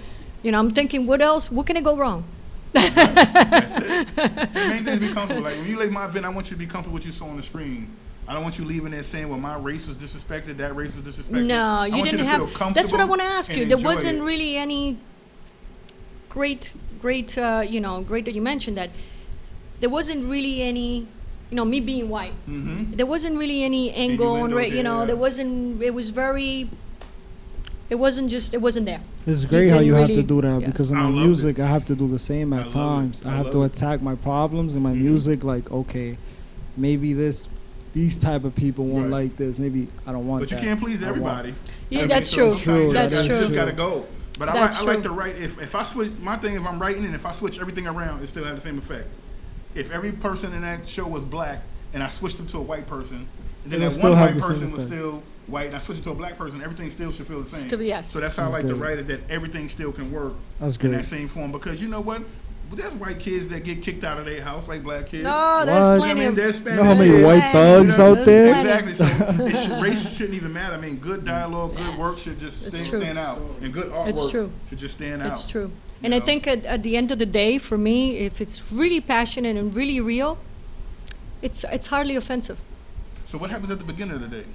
You know, I'm thinking, what else? What can I go wrong? That's it. The main thing is be comfortable. Like when you leave my event, I want you to be comfortable with what you saw on the screen. I don't want you leaving there saying, well, my race was disrespected, that race was disrespected. No, I you want didn't to have. feel comfortable That's what I want to ask and you. There enjoy wasn't it. really any great. Great that you mentioned that. There wasn't really any. You know, me being white. Mm-hmm. There wasn't really any angle on Innuendos, right. You know, yeah. there wasn't. It was very. It wasn't just. It wasn't there. It's great how didn't you have really- to do that yeah. because in I my love music I have to do the same I at love it. times. I I have love to it. attack my problems in my music. Like, okay, maybe these type of people won't Right. like this. Maybe I don't want But you that. can't please I want- everybody. Yeah, I mean, that's so true. sometimes you That's just- true. You just gotta go. But That's I like true. to write. If I switch, my thing, if I'm writing and if I switch everything around, it still have the same effect. If every person in that show was black and I switched them to a white person, and then It'll that still one have white the same person was effect. still white, and I switched it to a black person, everything still should feel the same. Still, yes. So that's how I That's like to great. write it, that everything still can work That's in great. that same form. Because you know what? Well, there's white kids that get kicked out of their house, like black kids. No, there's What? plenty I mean, of. there's You Spanish know how many kids. white There's thugs plenty. out there? There's Exactly. So race shouldn't even matter. I mean, good dialogue, good Yes. work should just It's true. stand out, and good artwork It's true. should just stand out. It's true. You And I know? think at the end of the day, for me, if it's really passionate and really real, it's hardly offensive. So what happens at the beginning of the day?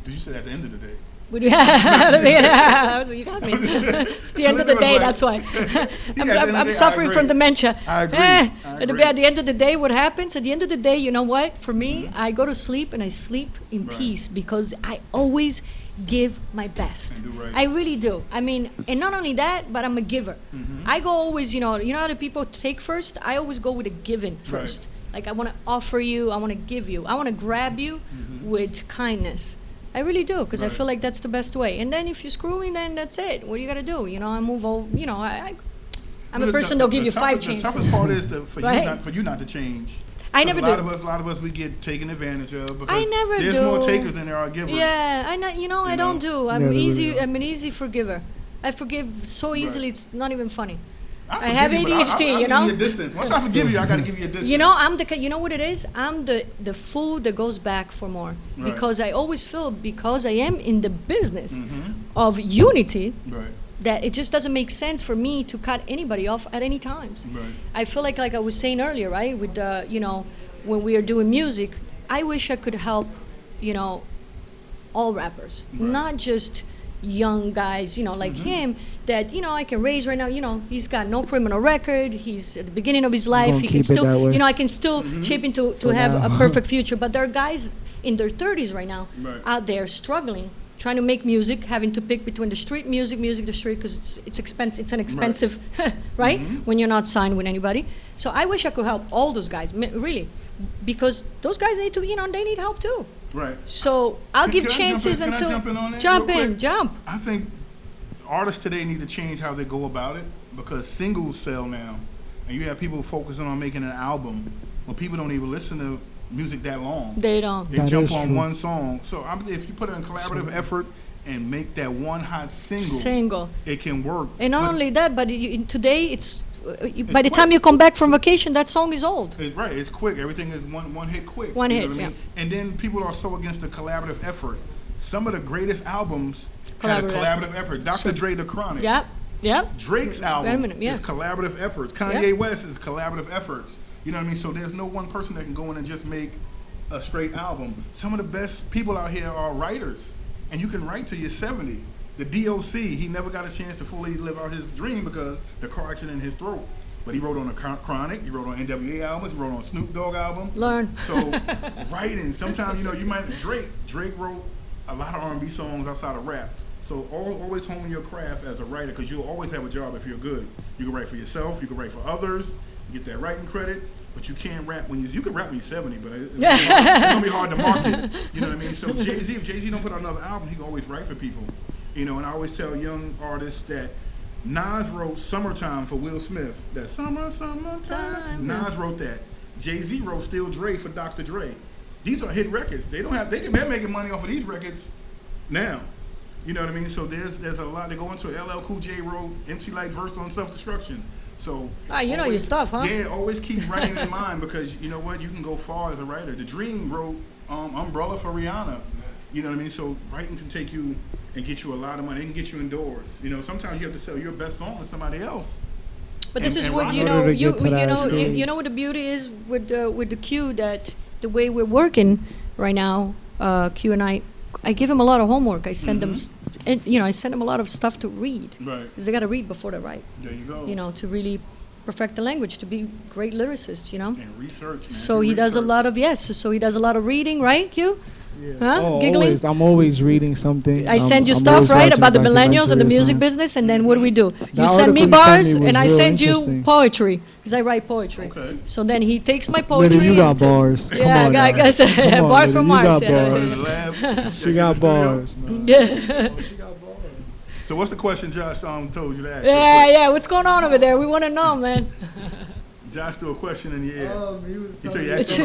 Did you say at the end of the day? Would you- That was- you got me. It's the So end of the it was day, like- that's why. Yeah, at the end of the I'm day, I suffering from agree. dementia. I agree. Eh, I at agree. the end of the day, what happens? At the end of the day, you know what? For me, I go to sleep and I sleep in Mm-hmm. Right. peace because I always give my best. And do right. I really do. I mean, and not only that, but I'm a giver. Mm-hmm. I go always, you know how the people take first? I always go with a giving first. Like I want to offer you, I want to give you, I want to grab you with kindness. I really do, because I Mm-hmm. Right. feel like that's the best way. And then if you screw me, then that's it. What do you got to do? You know, I move over. You know, I'm a person that'll give you five The chances. toughest part is for Right. you not to change. I 'Cause never a lot do. Of us, a lot of us, we get taken advantage of because I never there's do. more takers than there are givers. Yeah, I know. You know, I don't know? do. Yeah, I'm they easy. really I'm an easy forgiver. I forgive so easily. It's not even funny. I forgive have you, but ADHD, I'll you know? give you a distance. Once I forgive you, I got to give you a distance. You know, you know what it is? I'm the fool that goes back for more. Right. Because I always feel, because I am in the business Mm-hmm. of unity, Right. that it just doesn't make sense for me to cut anybody off at any times. Right. I feel like I was saying earlier, right? With when we are doing music, I wish I could help, all rappers, Right. not just young guys, like Mm-hmm. him, that I can raise right now. He's got no criminal record. He's at the beginning of his life. gonna He can keep it still, that way. I can still shape him to For have now. a perfect future. But there are guys in their 30s right now Right. out there struggling, trying to make music, having to pick between the street music, the street, because it's expensive. It's an expensive, right? When you're not signed with anybody. So I wish I could help all those guys, really, because those guys need to, they need help too. Right. So I'll give Can I chances jump in? Can I until jump in on that jump real in, quick? jump. I think artists today need to change how they go about it, because singles sell now, and you have people focusing on making an album when people don't even listen to music that long. They don't. They That jump is on true. one song. So if you put in collaborative effort and make that one hot single, it can work. And not But only that, but today it's by the quick. time you come back from vacation, that song is old. It's right. It's quick. Everything is one hit quick. One you know hit, what I mean? And then people are so against the collaborative effort. Some of the greatest albums had a collaborative effort. Dr. Dre, The Chronic. Yep. Drake's Wait a album minute, yes. is collaborative efforts. Kanye West is collaborative efforts. You know what I mean? So there's no one person that can go in and just make a straight album. Some of the best people out here are writers, and you can write till you're 70. The DOC, he never got a chance to fully live out his dream because the car accident in his throat. But he wrote on the Chronic, he wrote on NWA albums, he wrote on Snoop Dogg album. Learn. So writing, sometimes you might Drake wrote a lot of R&B songs outside of rap. So always hone your craft as a writer, because you'll always have a job if you're good. You can write for yourself, you can write for others, you get that writing credit, but you can't rap when you can rap when you're 70, but it's gonna be hard to market. You know what I mean? So Jay-Z, if Jay-Z don't put out another album, he can always write for people. And I always tell young artists that Nas wrote Summertime for Will Smith. That summertime. Nas wrote that. Jay-Z wrote Still Dre for Dr. Dre. These are hit records. They're making money off of these records now. You know what I mean? So there's a lot that go into it. LL Cool J wrote MC Light verse on Self-Destruction. So you know your stuff, huh? Yeah, always keep writing in mind, because you know what? You can go far as a writer. The Dream wrote Umbrella for Rihanna. You know what I mean? So writing can take you and get you a lot of money. It can get you indoors. Sometimes you have to sell your best song to somebody else. But this is what In order to get to that stage. you know what the beauty is with the Q, that the way we're working right now, Q and I give them a lot of homework. I send them, I send them a lot of stuff to read, Right. because they got to read before they write. There you go. To really perfect the language, to be great lyricists. And research. Man. So he does a lot of So he does a lot of reading, right, Q? Huh? Oh, Giggling. always. I'm always reading something. I send you I'm stuff, always right, watching about the millennials and the documentaries, music man. business, and then what do we do? You That send me article you sent bars, me was and I real send you interesting. poetry, because I write poetry. Okay. So then he takes my poetry. Liddy, you got and bars. Yeah, Come on, I now. guess Come on, bars Liddy, from you Mars. got Yeah. bars. She got bars, man. Yeah. So what's the question Josh told you to ask? Yeah. What's going on over there? We want to know, man. Josh threw a question in the air. He was He told you Josh, ask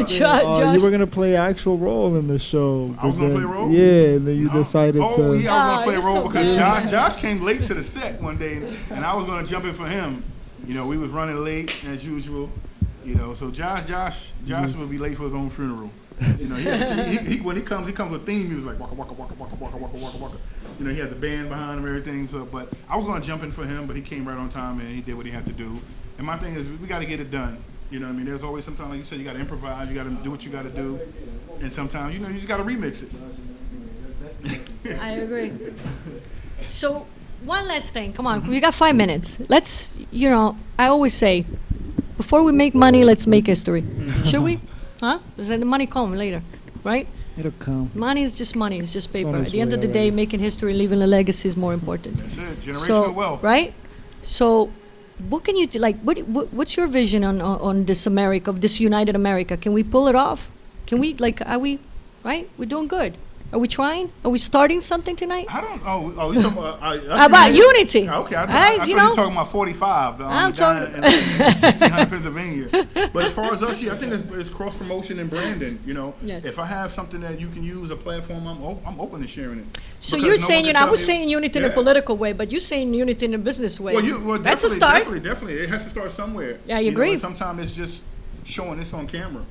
Josh. you were gonna play actual role in the show. I was but gonna then- play a role? Yeah, and then you decided Oh, to. yeah, I was gonna play a you're role so because good. Josh came late to the set one day, and I was gonna jump in for him. We was running late as usual. So Josh will be late for his own funeral. He when he comes with theme music like waka waka waka waka waka waka waka waka. He had the band behind him and everything. So, but I was gonna jump in for him, but he came right on time and he did what he had to do. And my thing is, we got to get it done. You know what I mean? There's always sometimes, like you said, you got to improvise, you got to do what you got to do, and sometimes you just got to remix it. I agree. So one last thing. Come on, we got 5 minutes. Let's, I always say, before we make money, let's make history. Should we? Huh? Because then the money come later, right? It'll come. Money is just money. It's just paper. on At its the end way of the day, already. making history, leaving a legacy is more important. That's it. Generational So, wealth. right? So, what can you do? Like, what's your vision on this America, of this United America? Can we pull it off? Can we, are we, right? We're doing good. Are we trying? Are we starting something tonight? I don't. Oh, you talking about? About unity. Okay, I Right, thought you you know? were talking about 45. I'm down talking- in 1600 Pennsylvania. But as far as us, I think it's cross promotion and branding. Yes. If I have something that you can use a platform, I'm open to sharing it. So Because you're no saying, one can I tell was me- saying unity in a Yeah. political way, but you're saying unity in a business way. Well, That's a start. Definitely. It has to start somewhere. Yeah, I agree. Sometimes it's just showing this on camera.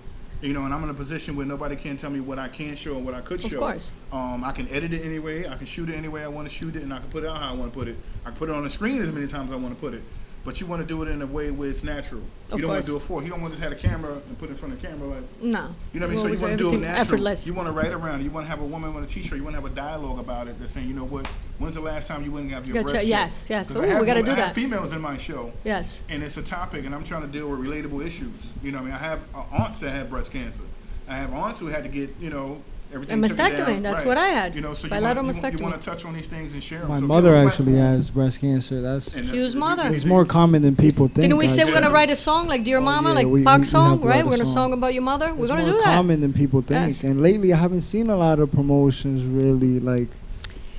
And I'm in a position where nobody can tell me what I can show and what I could show. Of course. I can edit it anyway. I can shoot it any way I want to shoot it, and I can put it out how I want to put it. I can put it on the screen as many times as I want to put it. But you want to do it in a way where it's natural. Of You don't want course. to do it for. You don't want to just have a camera and put it in front of the camera like. No. You know what I mean? We So always you want to do it everything natural. effortless. You want to write around it. You want to have a woman on a T-shirt. You want to have a dialogue about it that's saying, you know what? When's the last time you went and got your Gotcha. breast Yes, checked? yes. 'Cause Ooh, we gotta do I have that. females in my show. Yes. And it's a topic, and I'm trying to deal with relatable issues. I have aunts that have breast cancer. I have aunts who had to get, everything A took it down. mastectomy, that's Right. what I had. You know, so Bilateral you mastectomy. want to touch on these things and share them. My So mother give a actually platform. has breast cancer. That's And that's- Hugh's mother. it's more common than people think. Didn't we say we're actually. gonna write a song like Dear Mama, yeah, like we Pac's have song, to right? write a We're gonna song. song about your mother. We're It's gonna more do that. common than people think. Yes. And lately, I haven't seen a lot of promotions really like.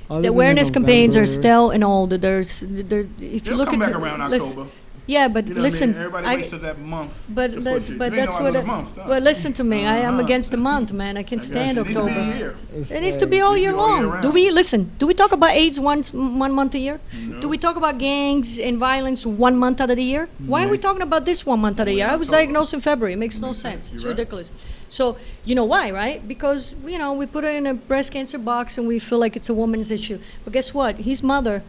other The than awareness campaigns are November. still in old. There's, if you They'll look come at back the- around listen- October. Yeah, but You know listen, what I mean? Everybody I- waits till that month. but to let- push it. but You ain't that's know I what. lose a month, huh? But listen to me, I'm Uh-huh. against the month, man. I can't stand It needs to be a October. year. It needs to be all year long. Do we listen? Do we talk about AIDS one month a year? Do we talk about gangs and violence 1 month out of the year? Why are we talking about this 1 month out of the year? I was diagnosed in February. It makes no sense. It's ridiculous. So you know why, right? Because we put it in a breast cancer box and we feel like it's a woman's issue. But guess what? His mother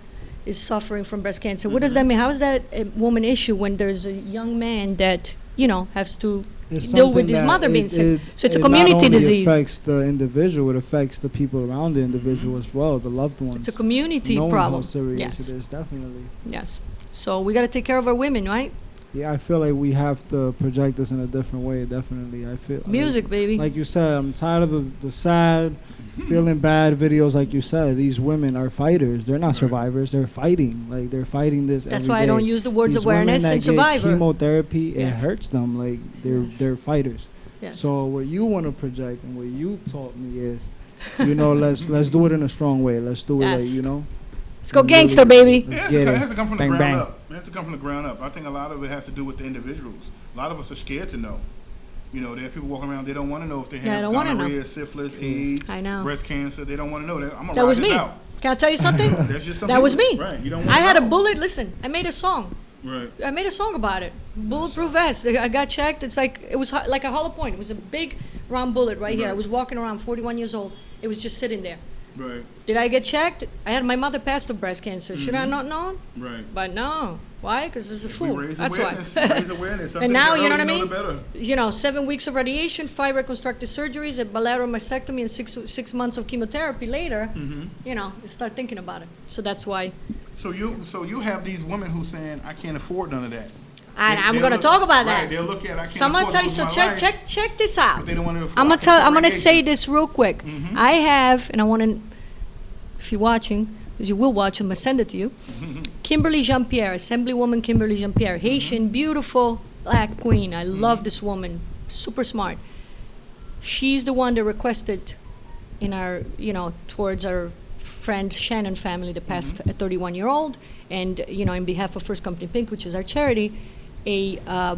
is suffering from breast cancer. What does that mean? How is that a woman issue when there's a young man that has to It's deal with something his that mother being sick? So it's a it community not only disease. affects the individual, it affects the people around the individual as well, the loved ones. It's a community Knowing problem. How serious Yes. it is, definitely. Yes. So we got to take care of our women, right? Yeah, I feel like we have to project this in a different way. Definitely, I feel Music, baby. Like you said, I'm tired of the sad, feeling bad videos. Like you said, these women are fighters. They're not survivors. They're fighting. Like they're fighting this. That's every why I day. don't use the words These awareness women and that get survivor. chemotherapy, Yes. it hurts them. Like they're fighters. Yes. So what you want to project and what you taught me is, let's do it in a strong way. Let's do it Yes. like Let's go and gangster, really- baby. Let's It get has to come from the Bang, ground bang. up. It has to come from the ground up. I think a lot of it has to do with the individuals. A lot of us are scared to know. There are people walking around, they don't want to know if they Yeah, I have don't wanna know. gonorrhea, syphilis, AIDS, I know. breast cancer. They don't want to know. I'm That was me. Can I tell you something? That's just some That was me. people. Right. You don't I wanna had a know. bullet. Listen, I made a song. Right. I made a song about it. Bulletproof vest. I got checked. It's like it was like a hollow point. It was a big round bullet right here. I was walking around, 41 years old. It was just sitting there. Right. Did I get checked? I had my mother passed of breast cancer. Should I not known? Right. But no. Why? Because it's a If we fool. raise That's awareness, why. raise awareness. I And think now, the you know what I earlier mean? the better. 7 weeks of radiation, 5 reconstructive surgeries, a bilateral mastectomy, and six months of chemotherapy later, you start thinking about it. So that's why. So you have these women who saying, I can't afford none of that. I'm They'll going to look- talk about right, that. They'll look at, I can't So I'm gonna afford tell you. to So lose my life, check this out. but they don't want to afford. I'm I gonna can't afford I'm gonna say radiation. this real quick. I have, and I want to, if you're watching, because you will watch, I'm gonna send it to you. Kimberly Jean-Pierre, Assemblywoman Kimberly Jean-Pierre, Haitian, beautiful black queen. I love this woman, super smart. She's the one that requested in our, towards our friend Shannon family that passed a 31-year-old, and in behalf of First Company Pink, which is our charity, a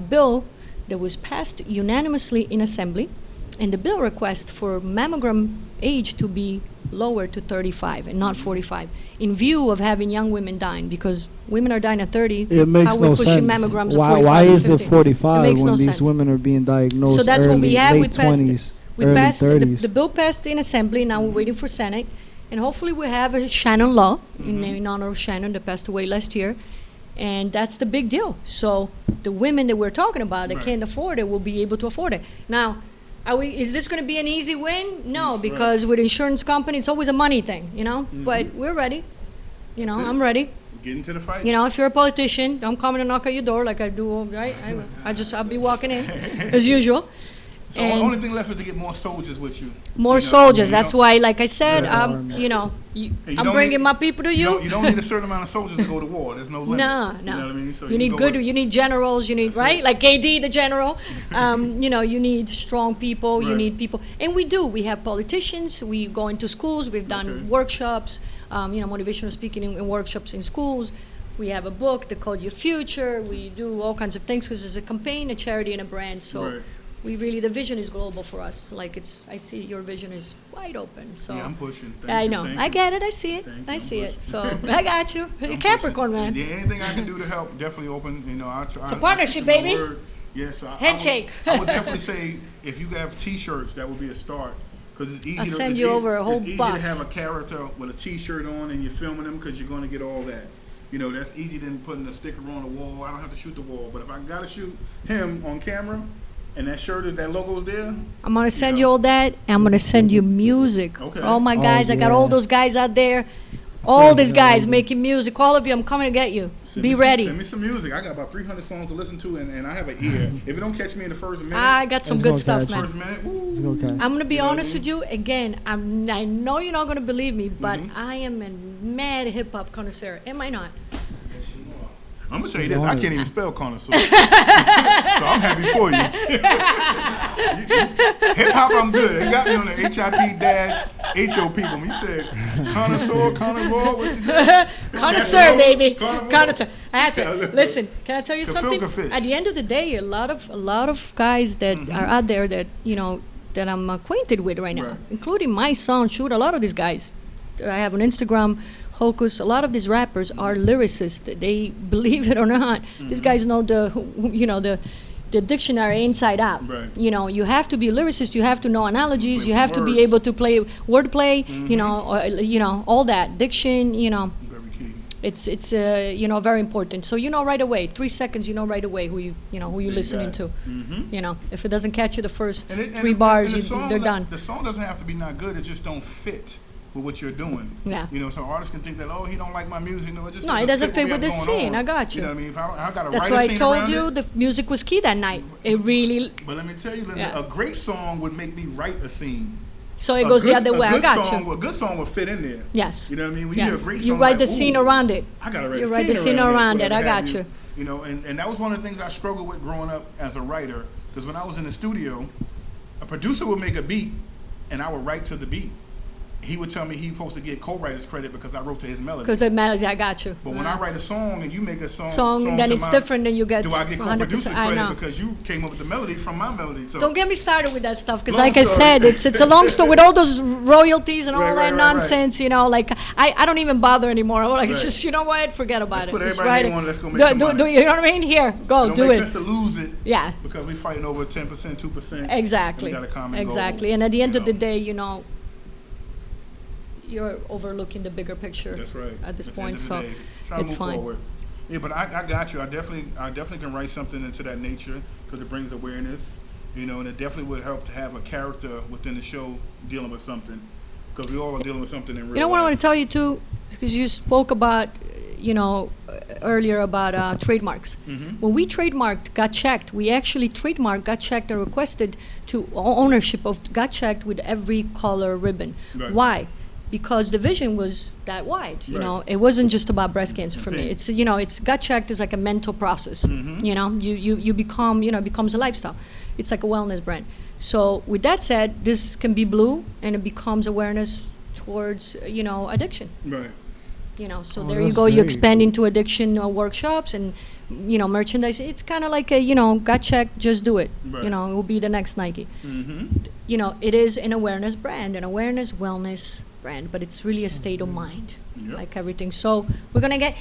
bill that was passed unanimously in assembly, and the bill requests for mammogram age to be lower to 35 and not 45, in view of having young women dying, because women are dying at 30. It makes how no we pushing sense. mammograms at Why 45 is it 50? 45 makes when no these sense. women are being diagnosed So that's what we early, have. We late passed 20s, we early passed 30s? the bill passed in assembly. Now we're waiting for Senate, and hopefully we have a Shannon law in honor of Shannon that passed away last year, and that's the big deal. So the women that we're talking about that can't afford it will be able to afford it. Now, is this going to be an easy win? No, because with insurance company, it's always a money thing, But we're ready. I'm ready. Get into the fight. If you're a politician, don't come and knock at your door like I do, right? I'll be walking in as usual. So the only thing left is to get more soldiers with you. More soldiers. That's why, like I said, I'm don't bringing need- my people to you. You don't need a certain amount of soldiers to go to war. There's no limit. No. You know what I mean? So You need can go good. with- You need generals. You need right, like KD, the general. You need strong people. You Right. need people, and we do. We have politicians. We go into schools. We've done workshops. Motivational speaking in workshops in schools. We have a book that called Your Future. We do all kinds of things because it's a campaign, a charity, and a brand. So. Right. The vision is global for us. Like I see your vision is wide open. So Yeah, I'm pushing. Thank I you, know. thank I you. get it. I see it. Thank you, I I'm see it. pushing. So I got you. You're I'm Capricorn, pushing. man. Yeah, anything I can do to help, definitely open. I'll try. It's a partnership, I stick to my baby. word. Yes, Handshake. I would definitely say if you have T-shirts, that would be a start. Because it's easy. I'll to, send it's you easy- over a whole It's easy box. to have a character with a T-shirt on and you're filming them because you're going to get all that. That's easy than putting a sticker on the wall. I don't have to shoot the wall, but if I gotta shoot him on camera, and that logo's there. I'm gonna send you all that, and I'm gonna send you music. Okay. For all my guys, I got all those guys out there. All these guys making music, all of you, I'm coming to get you. Be ready. Send me some music. I got about 300 songs to listen to, and I have an ear. If it don't catch me in the first minute, I got some good stuff, man. First minute, I'm gonna be honest with you. Again, I know you're not gonna believe me, but I am a mad hip hop connoisseur. Am I not? I'm gonna tell you this: I can't even spell connoisseur, so I'm happy for you. Hip hop, I'm good. They got me on the HIP-HO people. When you said connoisseur, what she said? Connoisseur, baby. Carnivore. Connoisseur. I have to listen. Can I tell you something? Gefilte fish. At the end of the day, a lot of guys that are out there that that I'm acquainted with right now, including my son. Shoot, a lot of these guys that I have on Instagram. Hocus, a lot of these rappers are lyricists. They believe it or not. These guys know the dictionary inside out. Right. You have to be a lyricist. You have to know analogies. You have to be able to play wordplay. All that diction. Very key. It's very important. So right away, 3 seconds. Right away who you listening to. If it doesn't catch you the first three bars, they're done. The song doesn't have to be not good. It just don't fit with what you're doing. Yeah. So artists can think that, he don't like my music. No, it doesn't fit with the scene. I got you. You know what I mean? If I got to That's write why a I scene told around you it, the music was key that night. It really. But let me tell you, Linda, a great song would make me write a scene. So it goes the other way. I got you. A good song will fit in there. Yes. You know what I mean? When you hear a great song, you write the scene around it. I got to write you write the scene around it. I got you. And that was one of the things I struggled with growing up as a writer. Because when I was in the studio, a producer would make a beat, and I would write to the beat. He would tell me he's supposed to get co-writer's credit because I wrote to his melody. Because the melody, I got you. But when I write a song and you make a song then it's different than you get. Do I get co-producer credit know. because you came up with the melody from my melody? So don't get me started with that stuff because, like I said, it's a long story with all those royalties and all that nonsense. Right. I don't even bother anymore. I'm like, just what, forget about it. Just write it. Let's go make some money. You know what I mean? Here, go do it. It makes sense to lose it. Yeah. Because we're fighting over 10%, 2%. Exactly. And we got a common exactly. goal, And at the end of the day, you're overlooking the bigger picture. That's right. At this point, so it's fine. Forward. Yeah, but I got you. I definitely can write something into that nature because it brings awareness, and it definitely would help to have a character within the show dealing with something because we all are dealing with something in real life. You know what I want to tell you too, because you spoke about, earlier about trademarks. When we trademarked Got Checked, we actually trademarked Got Checked and requested to ownership of Got Checked with every color ribbon. Right. Why? Because the vision was that wide, it wasn't just about breast cancer for me. It's it's Gut Checked is like a mental process. You become it becomes a lifestyle. It's like a wellness brand. So with that said, this can be blue and it becomes awareness towards addiction. Right. So there you go. You expand into addiction workshops and merchandise. It's kind of like a Gut Checked, just do it. Right. It will be the next Nike. It is an awareness brand, an awareness wellness brand, but it's really a state of mind, like everything. So we're gonna get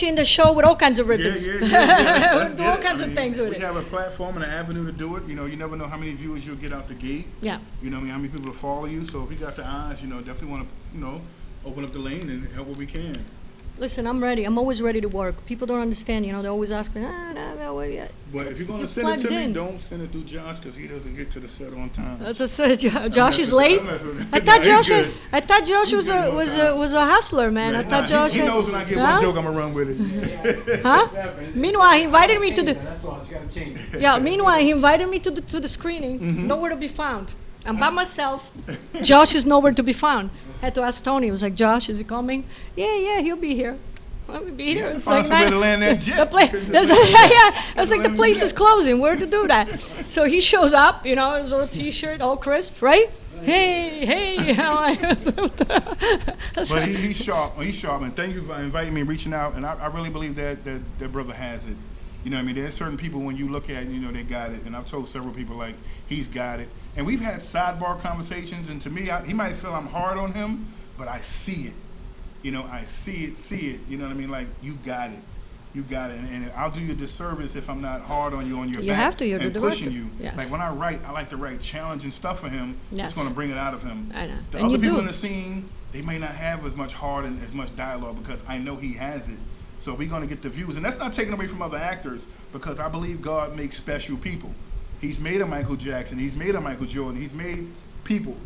you in the show with all kinds of ribbons. We'll do all kinds of things with it. We have a platform and an avenue to do it. You never know how many viewers you'll get out the gate. Yeah. How many people will follow you. So if you got the eyes, definitely want to, open up the lane and help what we can. Listen, I'm ready. I'm always ready to work. People don't understand, they always ask me, no, yet. But if you're going to send it to me, don't send it through Josh because he doesn't get to the set on time. That's what I said. Josh is late. I thought Josh was a hustler, man. I thought Josh. He knows when I get one joke, I'm gonna run with it. Huh? Meanwhile, he invited me to the. That's all. You gotta change. Yeah. Meanwhile, he invited me to the screening. Nowhere to be found. I'm by myself. Josh is nowhere to be found. Had to ask Tony. I was like, Josh, is he coming? Yeah, he'll be here. Well, we'll be here. It's like way to land that jet. I was like, the place is closing. Where to do that? So he shows up, his little T-shirt, all crisp, right? Hey. But he's sharp. He's sharp, and thank you for inviting me, reaching out. And I really believe that brother has it. There's certain people when you look at, they got it. And I've told several people like he's got it. And we've had sidebar conversations, and to me, he might feel I'm hard on him, but I see it. I see it. You know what I mean? Like, you got it. And I'll do you a disservice if I'm not hard on you on your back. You have to. You're and the pushing director. you. Yes. Like, when I write, I like to write challenging stuff for him. Yes. It's going to bring it out of him. I know. The And other you people do. in the scene, they may not have as much heart and as much dialogue because I know he has it. So we're going to get the views. And that's not taken away from other actors because I believe God makes special people. He's made a Michael Jackson. He's made a Michael Jordan. He's made people.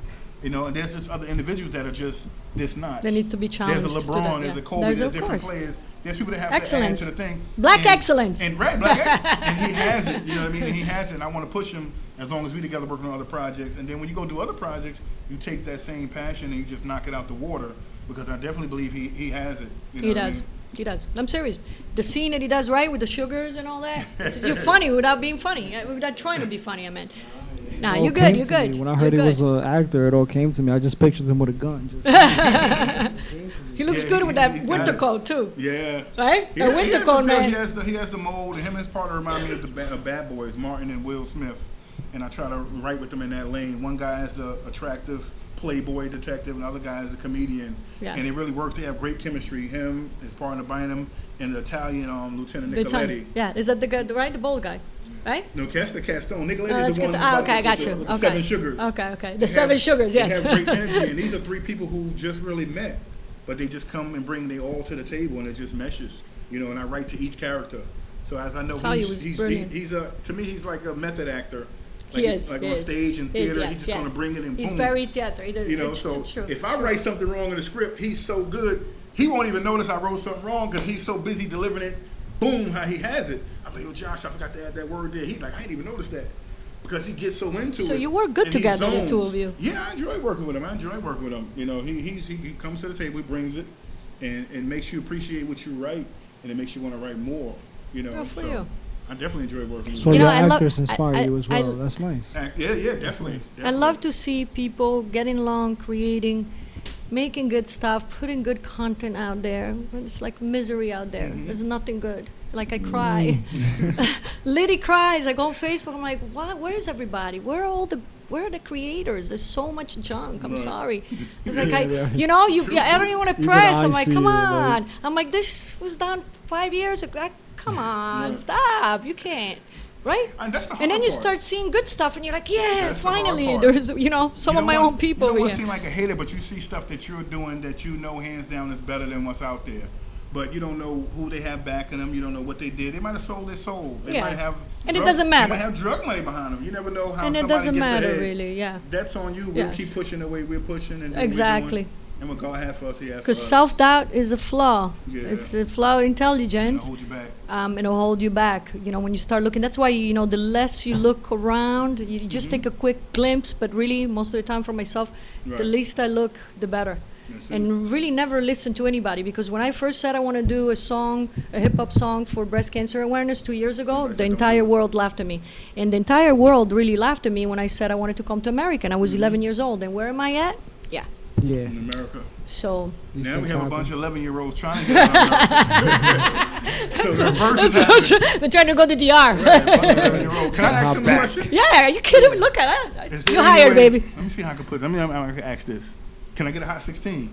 You know, and there's just other individuals that are just this notch. They need to be challenged. There's a to do LeBron, that, there's yeah. a Kobe, There's, there's of different course. players. There's people that have Excellence. to add to the thing. Black And- excellence. And right, black excellence. And he has it. You know what I mean? And he has it. And I want to push him as long as we together working on other projects. And then when you go do other projects, you take that same passion and you just knock it out the water. Because I definitely believe he has it. You know He what I does. mean? He does. I'm serious. The scene that he does, right, with the sugars and all that. You're funny without being funny. Without trying to be funny, I meant. Nah, It all you're good. came You're to me. good. When I You're heard he good. was an actor, it all came to me. I just pictured him with a gun. Just He looks Yeah, good with that he's winter got it. coat too. Yeah. Right? He The has winter the coat, build, man. He has the mold, and him and his partner remind me of the Bad Boys, Martin and Will Smith. And I try to write with them in that lane. One guy is the attractive playboy detective, and the other guy is the comedian. Yes. And they really work. They have great chemistry. Him, his partner Bynum, and the Italian Lieutenant The Italian- Nicoletti. Yeah, is that the guy, right? The bold guy, right? No, that's the Castone. Nicoletti Oh, is the that's one. okay, I got with you. the Okay. 7 Sugars. Okay. The They 7 have- Sugars, yes. They have great energy, and these are 3 people who just really met, but they just come and bring they all to the table, and it just meshes, you know. And I write to each character, so as I know, Tell you, it was brilliant. he's to me he's like a method actor. He Like, is. like he on is. stage and He is, theater, yes, he's just yes. gonna bring it in. He's boom. very theater. He does. You know, it's so true, if I true. write something wrong in the script, he's so good, he won't even notice I wrote something wrong because he's so busy delivering it. Boom, how he has it. I'm like, yo, Josh, I forgot to add that word there. He's like, I didn't even notice that because he gets so into it. So you work good and he together, the zones. two of you. Yeah, I enjoy working with him. You know, he comes to the table, he brings it, and makes you appreciate what you write, and it makes you want to write more. You know, Good for so you. I definitely enjoy working with so him. You know, your I love- actors inspire I- you as I- well. That's nice. Yeah, definitely. I love to see people getting along, creating, making good stuff, putting good content out there. It's like misery out there. Mm-hmm. There's nothing good. Like I cry. Liddy cries. I go on Facebook. I'm like, what? Where is everybody? Where are the creators? There's so much junk. I'm Right. sorry. It's like Yeah, I don't even want to Even press. I I'm like, see come it, like- on. I'm like, this was done 5 years ago. Come on, Right. stop. You can't. Right? And that's the hard And then you part. start seeing good stuff, and you're like, yeah, That's the hard finally, part. there's, some You of don't my want- own people You don't over want to here. seem like a hater, but you see stuff that you're doing that you know hands down is better than what's out there. But you don't know who they have backing them. You don't know what they did. They might have sold their soul. They Yeah. might have. And it doesn't matter. They might have drug money behind them. You never know how. And it somebody doesn't gets matter, ahead. really, yeah. That's on you. We'll Yes. keep pushing the way we're pushing and doing Exactly. What we're doing. And what God has for us, He has for Because us. self-doubt is a flaw. Yeah. It's a flaw in intelligence. It'll hold you back. And it'll hold you back. When you start looking, that's why, the less you look around, you just take a quick glimpse, but really, most of the time for myself, the Right. least I look, the better. That's it. And really never listen to anybody, because when I first said I want to do a hip-hop song for breast cancer awareness 2 years ago, the entire world laughed at me. And the entire world really laughed at me when I said I wanted to come to America, and I was 11 years old. And where am I at? Yeah. Yeah. In America. So These Now we things have a happen. bunch of 11-year-olds trying to get out. So the reverse is happening. they're trying to go to DR. Right, a bunch of 11-year-olds. Can I ask them a question? Yeah, are you kidding me? Look at that. Is there You any hired, way- baby. Let me see how I can put. I can ask this. Can I get a hot 16?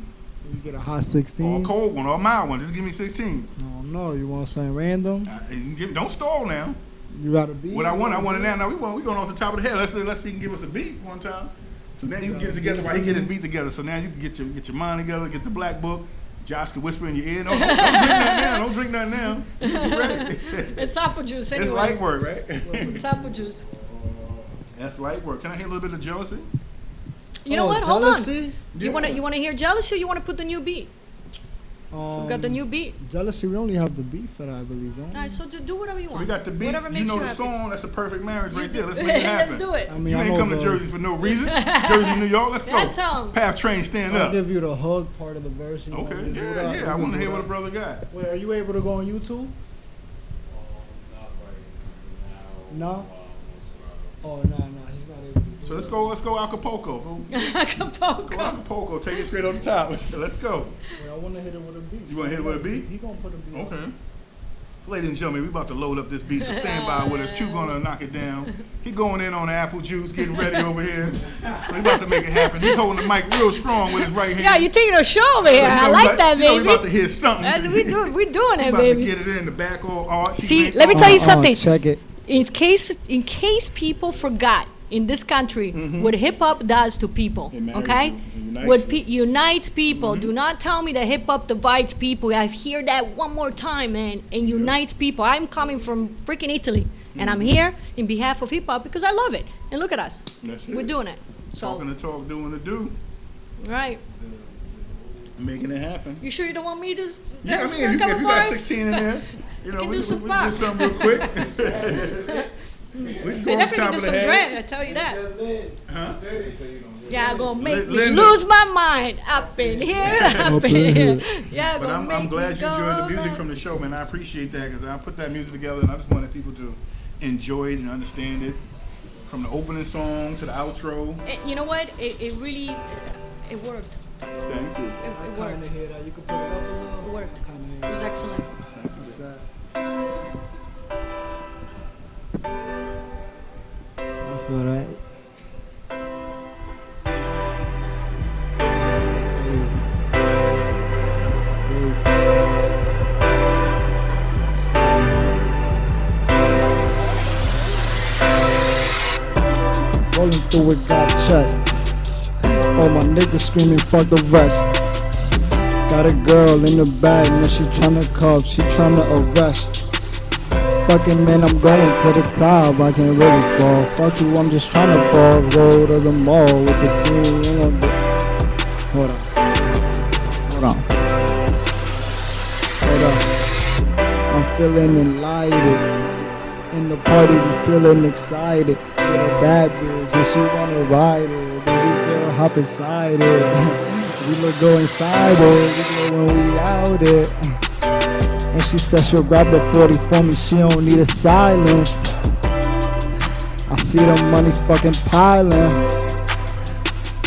You get a hot Or a 16. cold one, or a mild one? Just give me 16. Oh no, you want something random? You can don't stall now. You gotta be. What I want it now. Now we going off the top of the head. Let's see if he can give us a beat one time. So now you can get it together while he get his beat together. So now you can get your mind together, get the black book. Josh can whisper in your ear. No, don't drink nothing now. Don't drink nothing now. Get ready. It's apple juice It's anyway. light work, right? It's apple juice. That's light work. Can I hear a little bit of jealousy? You know Oh, what? Hold on. jealousy? You wanna hear jealousy, or you wanna put the new beat? We got the new beat. Jealousy. We only have the beef for that, I believe. Don't we? All right, so do whatever you So want. we got the beat. Whatever You makes know you the happy. song. That's a perfect marriage right there. Let's make Let's it happen. do it. I mean, You I ain't know come to the- Jersey for no reason. Jersey, New York. Let's go. Yeah, tell 'em. Path train, stand I'll up. give you the hook part of the verse. You want Okay, me to do yeah, that? yeah. We I can want to do hear what a that. brother got. Wait, are you able to go on YouTube? No. Oh, no, he's not able to. So let's go Acapulco. Go Acapulco. Take it straight on the top. Let's go. Wait, I want to hit it with a beat. You wanna hit it with a beat? He gonna put a beat. Okay. Ladies and gentlemen, we about to load up this beat, so stand by with us. Q gonna knock it down. He going in on the apple juice, getting ready over here. So he about to make it happen. He's holding the mic real strong with his right hand. Yeah, you're taking a show over here. So you I know like that, you know we baby. about to hear something. That's we doing We it, about baby. to get it in the back all art. See, let me tell you something. Check it. In case people forgot, in this country, what hip hop does to people, It marries okay? you. It unites What you. unites people. Do not tell me that hip hop divides people. I hear that one more time, man. And unites people. I'm coming from freaking Italy, and I'm here in behalf of hip hop because I love it. And look at us, That's it. we're doing it. So, Talking the talk, doing the do, right. making it happen. You sure you don't want me to Yeah, I mean, spit a if couple you got bars? 16 in there, you know, can we do some can pop. do something real quick. We can go They on definitely top do of the some head. dread, I tell you that. Huh? Y'all gonna make me Linda. lose my mind up in here, up in here. Y'all But gonna I'm make glad me you enjoyed the go music love. from the show, man. I appreciate that because I put that music together and I just wanted people to enjoy it and understand it. From the opening song to the outro. You know what? It really, it worked. Thank you. It worked. hear that. You can put it up a little. It worked. Kinda It hear was excellent. What's that? I feel that. Rolling through it, got checked. All my niggas screaming, fuck the rest. Got a girl in the bag, man, she tryna cuff, she tryna arrest. Fucking man, I'm going to the top, I can't really fall. Fuck you, I'm just tryna ball, roll to the mall with the team. Hold on. I'm feeling enlightened. In the party, we feeling excited. With a bad bitch, and she wanna ride it. Baby girl, hop inside it. We look go inside it. We go when we out it. And she said she'll grab the 40 for me. She don't need it silenced. I see the money fucking piling.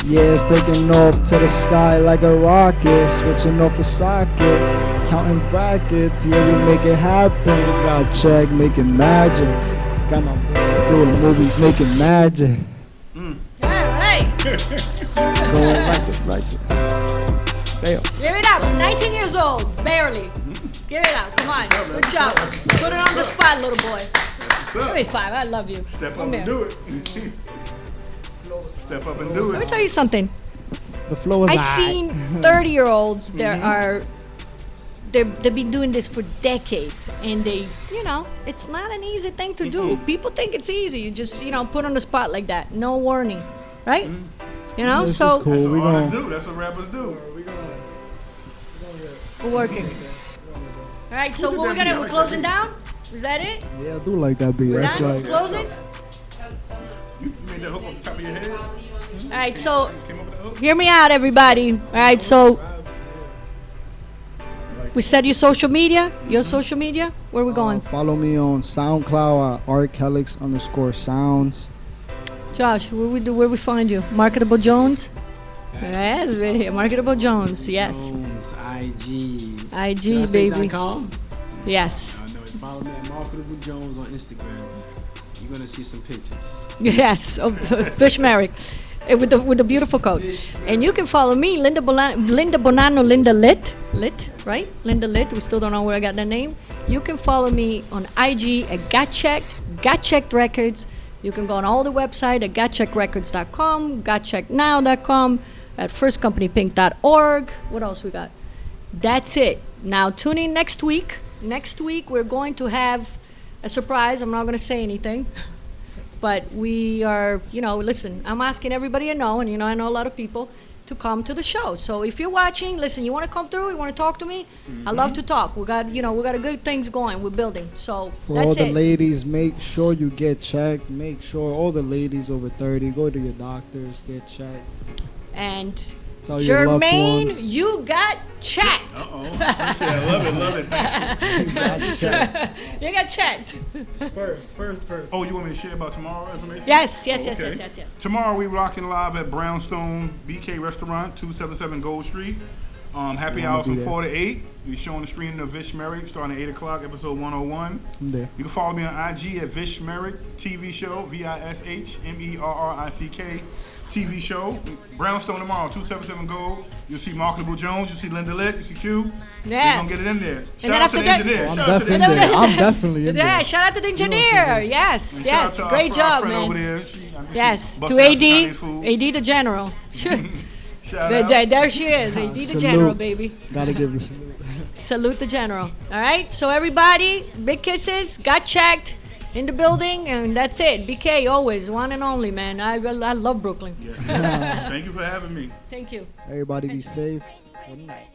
Yeah, it's taking off to the sky like a rocket. Switching off the socket. Counting brackets, yeah, we make it happen. Got check, making magic. Got my boy doing movies, making magic. All right. Going like it. Damn. Give it up. 19 years old, barely. Give it up. Come on. Good job. Put it on the spot, little boy. Give me 5. I love you. Step Come up here. and do it. Step up and do Let me it. tell you something. The flow is I've aight. seen 30-year-olds that are they've been doing this for decades, and they, it's not an easy thing to do. People think it's easy. You just, put on the spot like that, no warning, right? This So is cool. That's We what artists gonna do. That's what rappers do. we're working. All right. So what we're closing down? Is that it? yeah, I do like that beat. We're That's done? like Closing? You made that hook off the top of your head? All right. So Came up with the hook? hear me out, everybody. All right. So we said your social media. Your social media. Where we going? follow me on SoundCloud at rkelix_sounds. Josh, where we find you? Marketable Jones? Yes, Marketable Jones, yes. Jones, IG. IG, baby. .com? Yes. No, follow me at Marketable Jones on Instagram. You're gonna see some pictures. Yes, of Fish Merrick. With the beautiful coat. And you can follow me, Linda Boanno, Linda Lit, right? Linda Lit, we still don't know where I got that name. You can follow me on IG at Got Checked Records. You can go on all the website at gotcheckrecords.com, gotchecknow.com, at firstcompanypink.org. What else we got? That's it. Now tune in next week. Next week we're going to have a surprise. I'm not going to say anything. But we are, listen, I'm asking everybody I know, and I know a lot of people, to come to the show. So if you're watching, listen, you want to come through, you want to talk to me, I love to talk. We got a good things going. We're building. So For that's all the it. ladies, make sure you get checked. Make sure all the ladies over 30 go to your doctors, get checked. And Tell your loved Jermaine, ones. you got checked. I love it. You got checked. First. Oh, you want me to share about tomorrow information? Yes. Okay. Tomorrow we rocking live at Brownstone BK Restaurant, 277 Gold Street. Happy hour from 4 to 8. We're showing the screening of Vish Merrick starting at 8 o'clock, episode 101. I'm there. You can follow me on IG at Vish Merrick TV Show, VISHMERRICK TV show. Brownstone tomorrow, 277 Gold. You'll see Marketable Jones, you'll see Linda Lit, you see Q. Yeah. We're gonna get it in there. then Shout out after to the that- engineer. I'm Shout out to the definitely engineer. there. I'm definitely in Yeah, there. shout out to the engineer. Yes, And shout out yes. to our Great job, friend over man. there. Yes, busting to out some AD, Chinese food. AD the general. Shout out. There she is, AD the Salute. general, baby. Gotta give this. Salute the general. All right, so everybody, big kisses, got checked. in the building, and that's it. BK always, one and only, man. I love Brooklyn. Yes. Thank you for having me. Thank you. Everybody be safe. Good night.